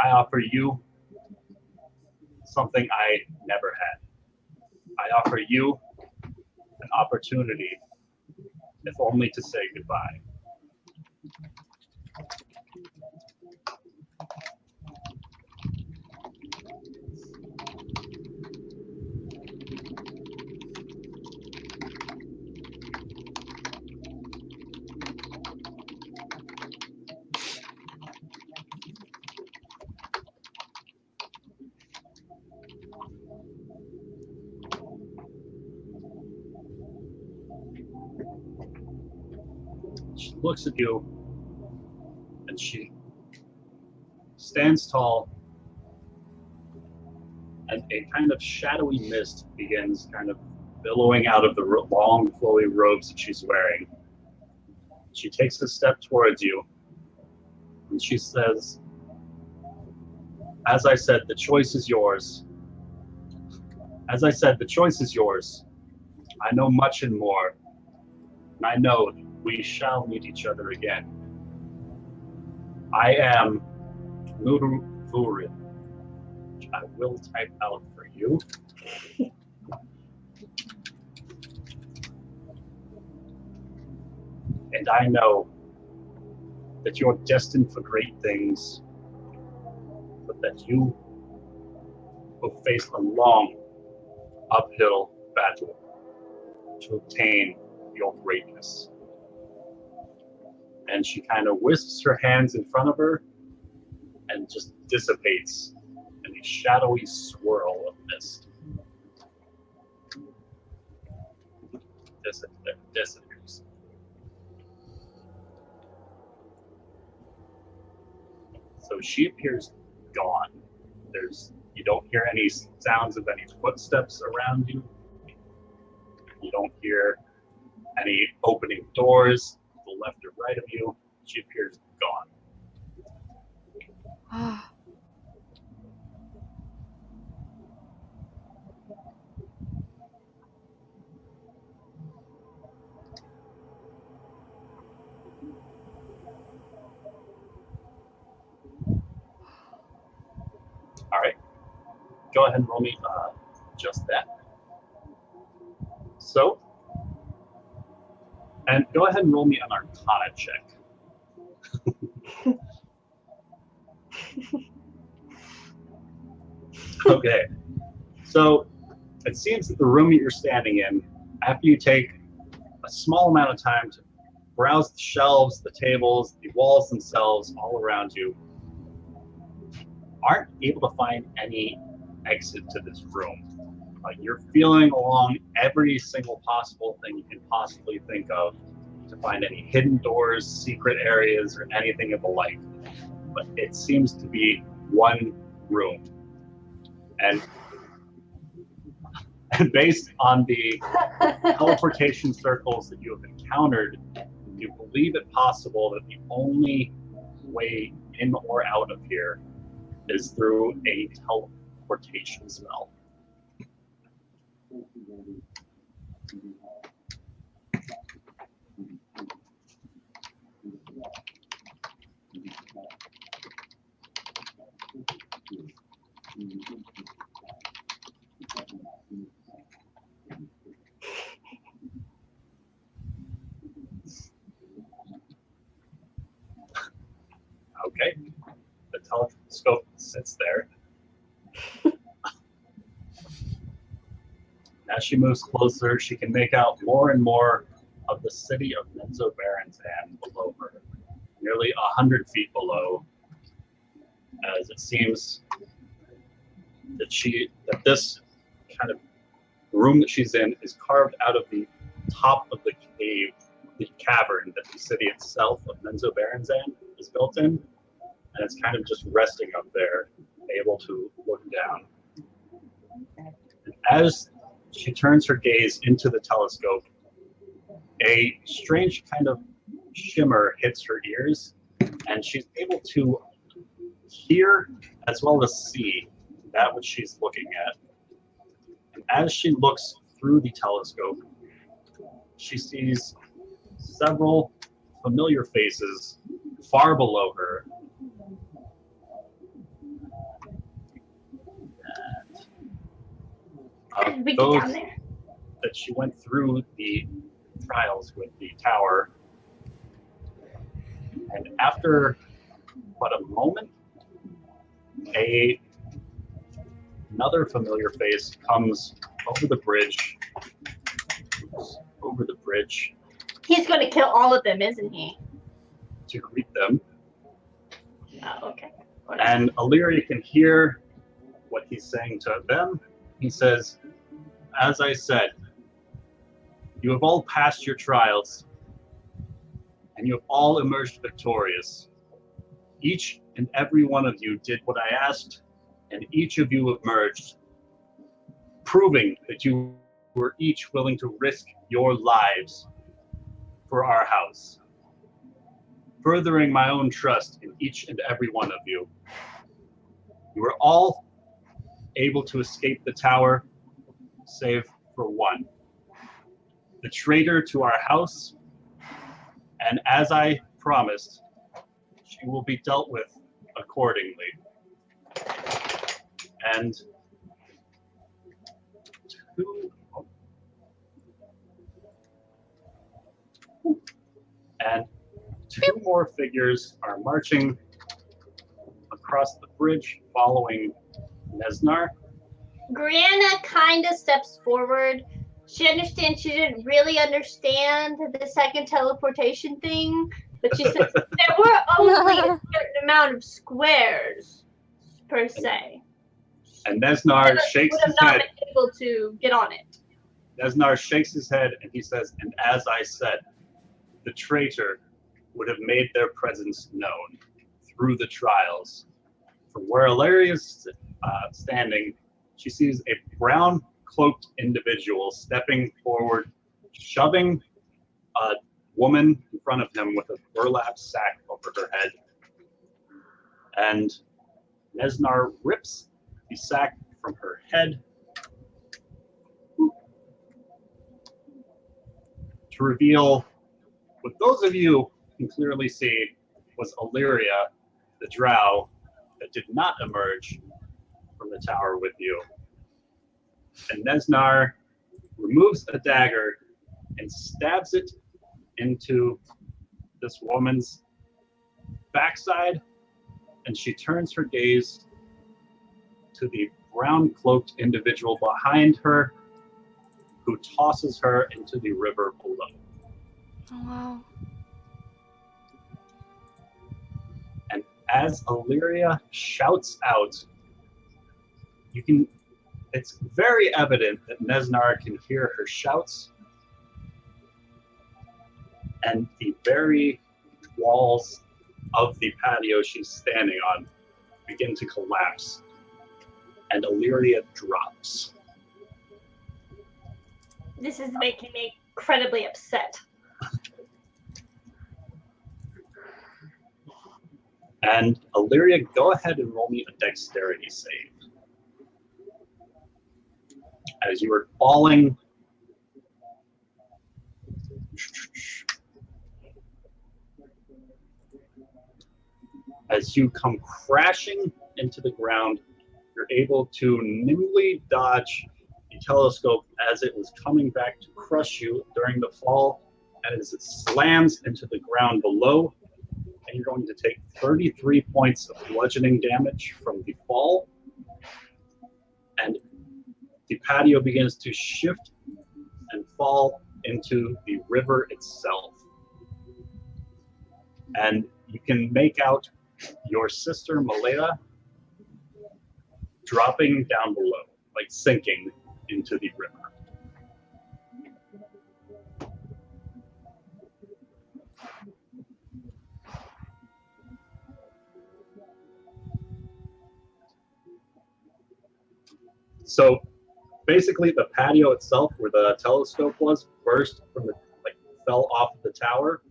I offer you something I never had. I offer you an opportunity, if only to say goodbye. She looks at you and she stands tall, and a kind of shadowy mist begins kind of billowing out of the long, flowy robes that she's wearing. She takes a step towards you and she says, as I said, the choice is yours. As I said, the choice is yours. I know much and more, and I know that we shall meet each other again. I am Nuruvurin, which I will type out for you. And I know that you're destined for great things, but that you will face a long uphill battle to obtain your greatness. And she kind of wisps her hands in front of her and just dissipates in a shadowy swirl of mist. Disappears. So she appears gone. You don't hear any sounds of any footsteps around you. You don't hear any opening doors to the left or right of you. She appears gone. All right. Go ahead and roll me just that. So, and go ahead and roll me an Arcana check. Okay. So, it seems that the room that you're standing in, after you take a small amount of time to browse the shelves, the tables, the walls themselves, all around you, aren't able to find any exit to this room. You're feeling along every single possible thing you can possibly think of to find any hidden doors, secret areas, or anything of the like. But it seems to be one room. And based on the teleportation circles that you have encountered, you believe it possible that the only way in or out of here is through a teleportation spell. Okay, the telescope sits there. As she moves closer, she can make out more and more of the city of Menzoberranzan below her, nearly 100 feet below, as it seems that this kind of room that she's in is carved out of the top of the cave, the cavern that the city itself of Menzoberranzan is built in, and it's kind of just resting up there, able to look down. And as she turns her gaze into the telescope, a strange kind of shimmer hits her ears, and she's able to hear as well as see that which she's looking at. And as she looks through the telescope, she sees several familiar faces far below her. And those that she went through the trials with the tower. And after but a moment, another familiar face comes over the bridge. He's going to kill all of them, isn't he? To greet them. Oh, okay. And Illyria can hear what he's saying to them. He says, "As I said, you have all passed your trials, and you have all emerged victorious. Each and every one of you did what I asked, and each of you emerged, proving that you were each willing to risk your lives for our house, furthering my own trust in each and every one of you. You were all able to escape the tower, save for one, the traitor to our house, and as I promised, she will be dealt with accordingly." And two more figures are marching across the bridge following Nesnar. Brianna kind of steps forward. She understands she didn't really understand the second teleportation thing, but she says there were only a certain amount of squares, per se. And Nesnar shakes his not head. been able to get on it. Nesnar shakes his head and he says, "And as I said, the traitor would have made their presence known through the trials. From where Ilaria is standing, she sees a brown cloaked individual stepping forward, shoving a woman in front of him with a burlap sack over her head. And Nesnar rips the sack from her head to reveal what those of you can clearly see was Illyria, the drow that did not emerge from the tower with you. And Nesnar removes a dagger and stabs it into this woman's backside, and she turns her gaze to the brown cloaked individual behind her, who tosses her into the river below. Oh, wow. And as Illyria shouts out, it's very evident that Nesnar can hear her shouts, and the very walls of the patio she's standing on begin to collapse, and Illyria drops. This is making me incredibly upset. And Illyria, go ahead and roll me a dexterity save. As you are falling, as you come crashing into the ground, you're able to nimbly dodge the telescope as it was coming back to crush you during the fall, and as it slams into the ground below. And you're going to take 33 points of bludgeoning damage from the fall. And the patio begins to shift and fall into the river itself. And you can make out your sister Malaya dropping down below, like sinking into the river. So basically the patio itself where the telescope was burst from the, fell off of the tower,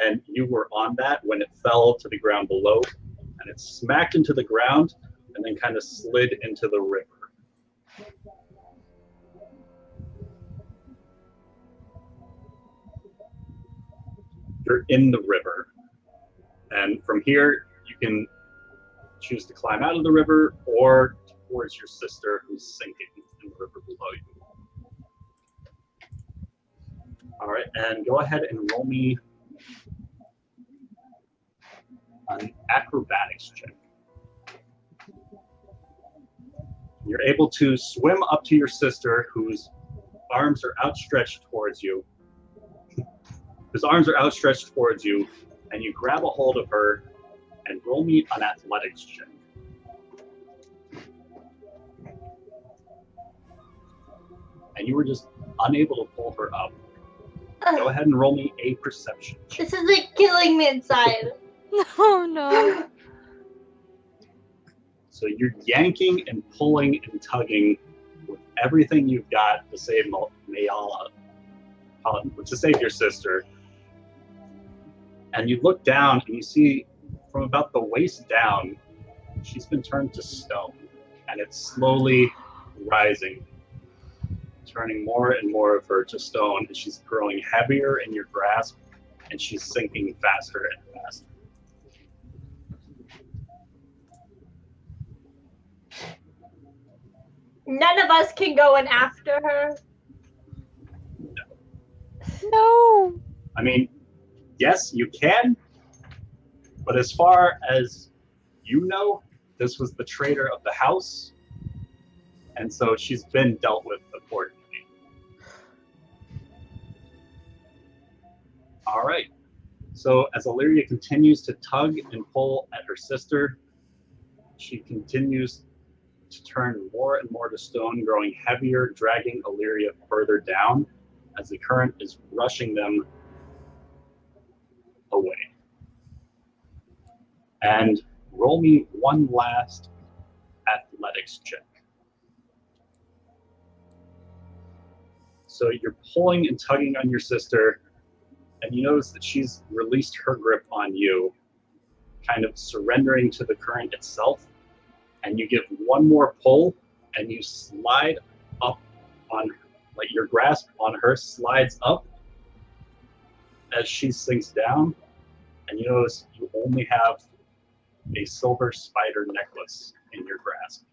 and you were on that when it fell to the ground below, and it smacked into the ground and then kind of slid into the river. You're in the river, and from here you can choose to climb out of the river or towards your sister who's sinking in the river below you. All right, and go ahead and roll me an acrobatics check. You're able to swim up to your sister whose arms are outstretched towards you. And you grab a hold of her and roll me an athletics check. And you were just unable to pull her up. Go ahead and roll me a perception check. This is like killing me inside. Oh no. So you're yanking and pulling and tugging with everything you've got to save Mayala, to save your sister. And you look down and you see from about the waist down, she's been turned to stone. And it's slowly rising, turning more and more of her to stone. And she's growing heavier in your grasp, and she's sinking faster and faster. None of us can go in after her. No. I mean, yes, you can, but as far as you know, this was the traitor of the house, and so she's been dealt with accordingly. All right. So as Illyria continues to tug and pull at her sister, she continues to turn more and more to stone, growing heavier, dragging Illyria further down as the current is rushing them away. And roll me one last athletics check. So you're pulling and tugging on your sister, and you notice that she's released her grip on you, kind of surrendering to the current itself. And you give one more pull, and you slide up on her. Like your grasp on her slides up as she sinks down, and you notice you only have a silver spider necklace in your grasp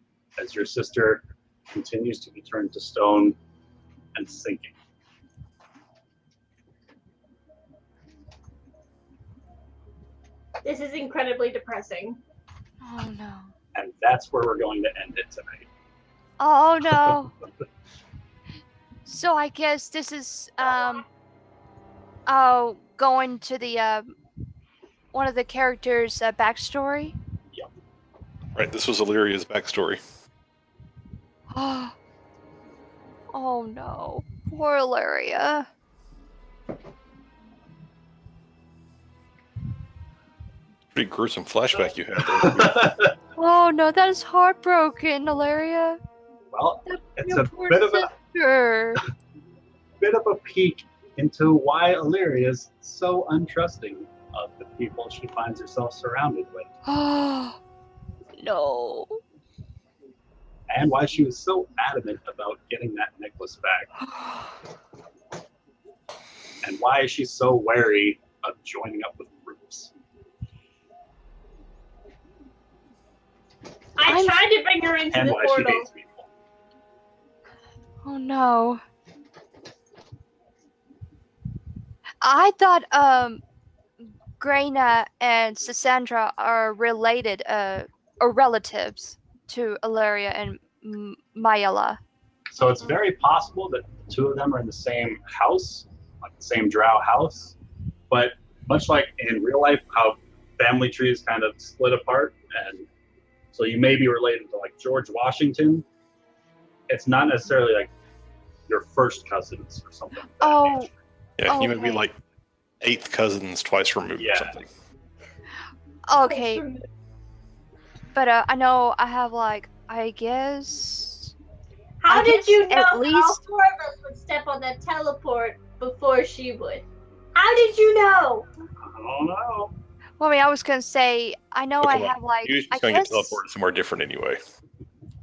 as your sister continues to be turned to stone and sinking. This is incredibly depressing. Oh no. And that's where we're going to end it tonight. Oh no. So I guess this is going to the one of the characters' backstory. Right, this was Illyria's backstory. Oh no, poor Illyria. Pretty gruesome flashback you had there. Oh no, that is heartbroken, Illyria. Well, it's Your a poor bit of sister. a peek into why Illyria is so untrusting of the people she finds herself surrounded with, Oh no. and why she was so adamant about getting that necklace back, and why she's so wary of joining up with groups. I tried to bring her into And the why she portal. hates people. Oh no. I thought Graina and Cassandra are related or relatives to Illyria and Mayela. So it's very possible that the two of them are in the same house, like the same drow house, but much like in real life, how family trees kind of split apart, and so you may be related to like George Washington. It's not necessarily like your first cousins or something. Of that Oh, nature. Yeah, you may be okay. like 8th cousins twice removed Yeah. or something. Okay, but I know I have like, I guess. How I did guess you know at that all least- 4 of us would step on that teleport before she would? How did you know? I don't know. Well, I mean, I was gonna say, I know Oh, I come on. have like, You're I just going to get guess, teleported somewhere different anyway.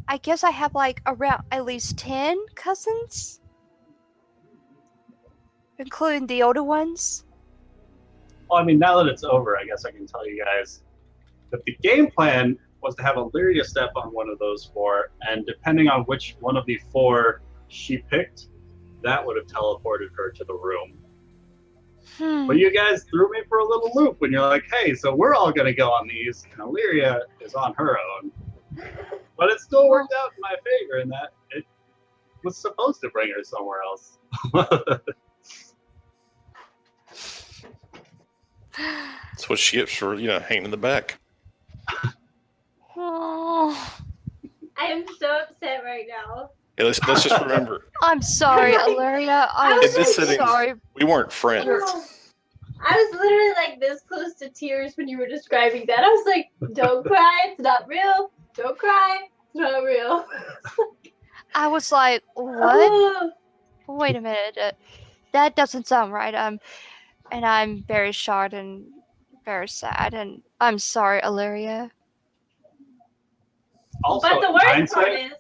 I guess I have like around at least 10 cousins, including the older ones. Well, I mean, now that it's over, I guess I can tell you guys that the game plan was to have Illyria step on one of those 4, and depending on which one of the 4 she picked, that would have teleported her to the room. But you guys threw me for a little loop when you're like, hey, so we're all going to go on these, and Illyria is on her own. But it still worked out in my favor in that it was supposed to bring her somewhere else. That's what she gets for, hanging in the back. Oh, I am so upset right now. Yeah, let's just remember, I'm sorry, Illyria. I'm In this so setting- sorry. we weren't friends. I was literally like this close to tears when you were describing that. I was like, don't cry, it's not real. Don't cry, it's not real. I was like, what? Wait a minute. That doesn't sound right. And I'm very shocked and very sad. And I'm sorry, Illyria. Also, But the in worst part hindsight, is,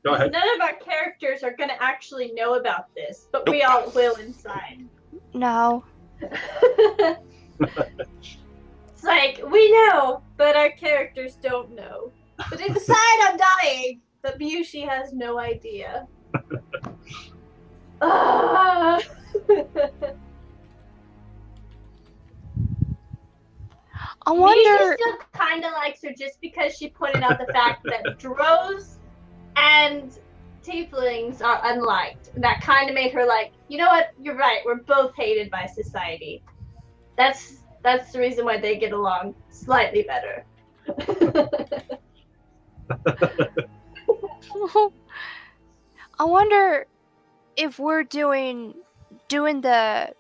go ahead. none of our characters are going to actually know about this, but we all will inside. No. It's like, we know, but our characters don't know. But inside, I'm dying. But Mushi has no idea. Ah. I Mushi wonder. still kind of likes her just because she pointed out the fact that drows and tieflings are unliked. That kind of made her like, you know what? You're right. We're both hated by society. That's the reason why they get along slightly better. I wonder if we're doing the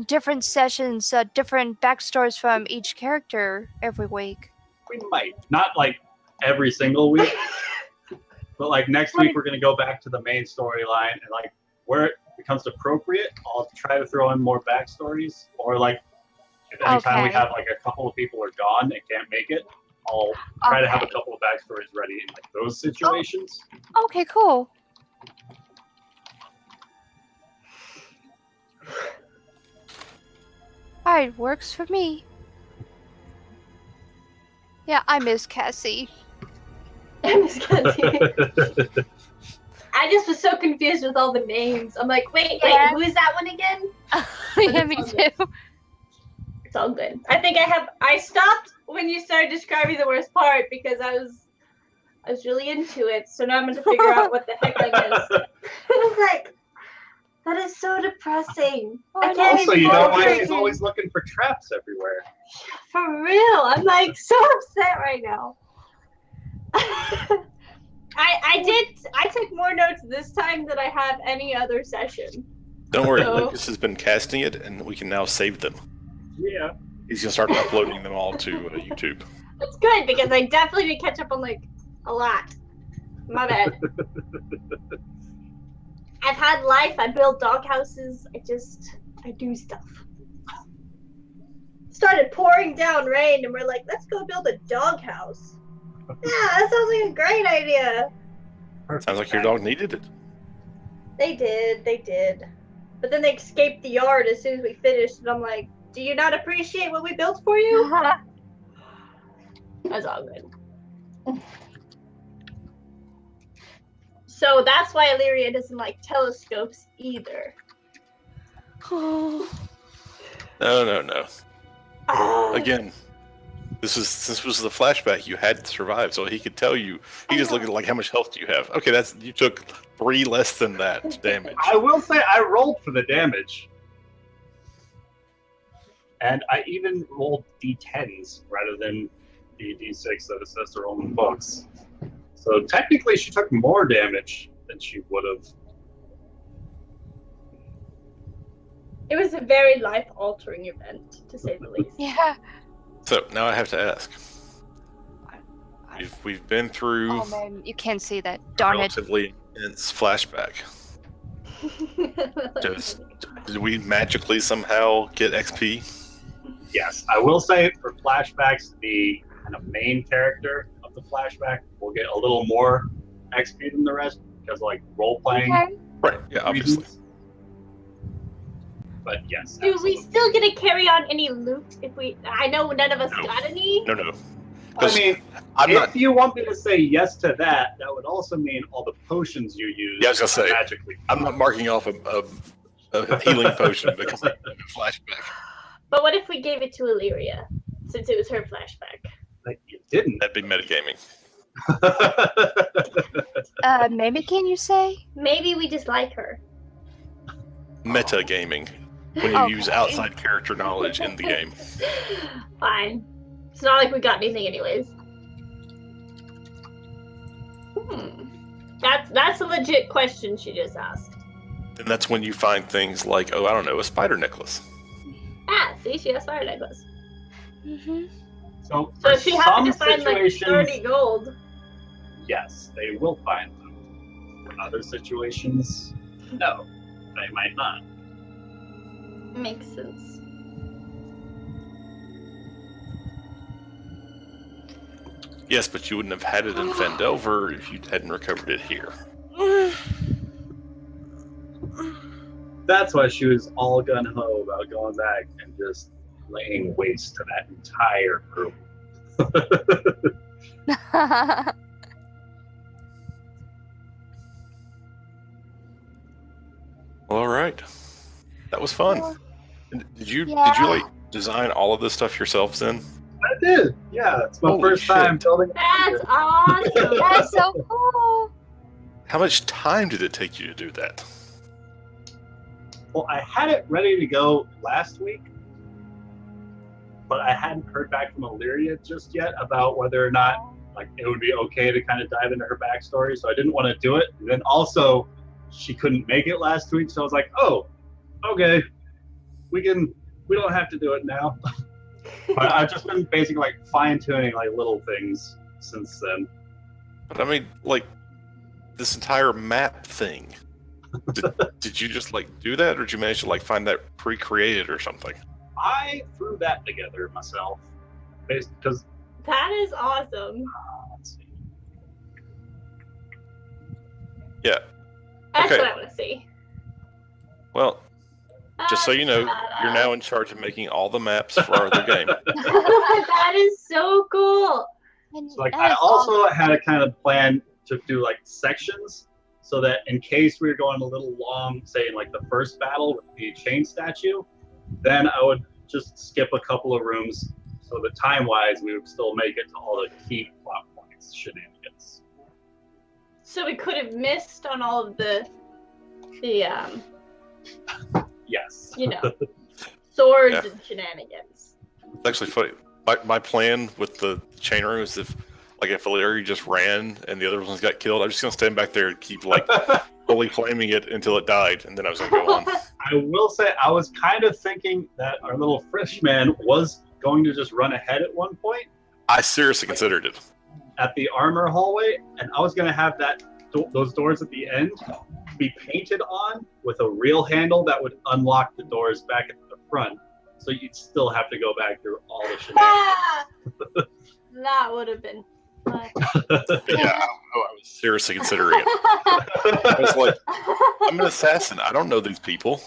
different sessions, different backstories from each character every week. We might. Not like every single week. But like next week, we're going to go back to the main storyline, and like where it becomes appropriate, I'll try to throw in more backstories. Or like if anytime we have like a couple of people are gone and can't make it, I'll try to have a couple of backstories ready in like those situations. Okay, cool. Alright, works for me. Yeah, I miss Cassie. I miss Cassie. I just was so confused with all the names. I'm like, wait, who is that one again? Yeah, me too. It's all good. I think I stopped when you started describing the worst part because I was really into it. So now I'm going to figure out what the heck I missed. I was like, that is so depressing. I can't also, even you know why focus. she's always looking for traps everywhere. For real. I'm like so upset right now. I took more notes this time than I have any other session. Don't worry, So- Lucas has been casting it, and we can now save them. Yeah. He's gonna start uploading them all to YouTube. That's good because I definitely need to catch up on like a lot. My bad. I've had life. I build doghouses. I do stuff. Started pouring down rain, and we're like, let's go build a doghouse. Yeah, that sounds like a great idea. Sounds like your dog needed it. They did. But then they escaped the yard as soon as we finished, and I'm like, do you not appreciate what we built for you? That's all good. So that's why Illyria doesn't like telescopes either. No. Again, this was the flashback. You had to survive, so he could tell you. He just looked at like how much health do you have? Okay, you took 3 less than that damage. I will say I rolled for the damage. And I even rolled d10s rather than the d6 that it says to roll in the books. So technically she took more damage than she would have. It was a very life-altering event, to say the least. Yeah. So now I have to ask. We've been through Oh man, you can't see that. a Darn it. relatively intense flashback. Did we magically somehow get XP? Yes, I will say for flashbacks, the kind of main character of the flashback will get a little more XP than the rest because like role-playing Okay. Right. Yeah, obviously. reasons. But yes. Do we absolutely. still get to carry on any loot if we... I know none of us No. got any. No. I mean, I'm if not. you want me to say yes to that, that would also mean all the potions you use Yeah, I was gonna say, magically. I'm not marking off a healing potion because of a flashback. But what if we gave it to Illyria, since it was her flashback? Like, you didn't. That'd be metagaming. Maybe can you say? Maybe we just like her. Metagaming. When you use outside character knowledge in the game. Fine. It's not like we got anything anyways. That's a legit question she just asked. And that's when you find things like, I don't know, a spider necklace. Ah, see, she has fire necklace. Mm-hmm. So So for if she happened some to find like situations, 30 gold. yes, they will find them. For other situations, no, they might not. Makes sense. Yes, but you wouldn't have had it in Phandelver if you hadn't recovered it here. That's why she was all gung-ho about going back and just laying waste to that entire group. All right, that was fun. And Did you like design all of this stuff yourselves then? I did. Yeah, it's my Holy first time shit. building. That's awesome. That's so cool. How much time did it take you to do that? Well, I had it ready to go last week, but I hadn't heard back from Illyria just yet about whether or not like it would be okay to kind of dive into her backstory. So I didn't want to do it. And then also, she couldn't make it last week, so I was like, oh, okay. We don't have to do it now. But I've just been basically like fine tuning like little things since then. But I mean, like this entire map thing. Did you just like do that, or did you manage to like find that pre-created or something? I threw that together myself, because That is awesome. let's see. Yeah. That's Okay. what I want to see. Well, just so you know, you're now in charge of making all the maps for our other game. That is so cool. And So, like, that I is also awesome. had a kind of plan to do like sections, so that in case we were going a little long, say in like the first battle with the chain statue, then I would just skip a couple of rooms, so that time-wise we would still make it to all the key plot points, shenanigans. So we could have missed on all of the Yes. swords Yeah. and shenanigans. It's actually funny. My plan with the chain room is if Larry just ran and the other ones got killed, I'm just gonna stand back there and keep like fully flaming it until it died, and then I was gonna go on. I will say I was kind of thinking that our little freshman was going to just run ahead at one point I seriously considered it. at the armor hallway, and I was going to have those doors at the end be painted on with a real handle that would unlock the doors back at the front, so you'd still have to go back through all the shenanigans. Ah! That would have been fun. Yeah, I was seriously considering it. I was like, I'm an assassin. I don't know these people.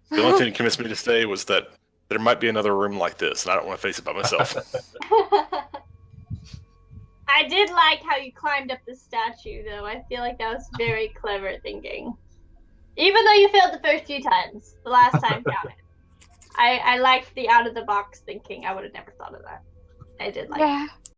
The only thing that convinced me to stay was that there might be another room like this, and I don't want to face it by myself. I did like how you climbed up the statue, though. I feel like that was very clever thinking. Even though you failed the first few times, the last time counted. I liked the out-of-the-box thinking. I would have never thought of that. I did like it. Yeah.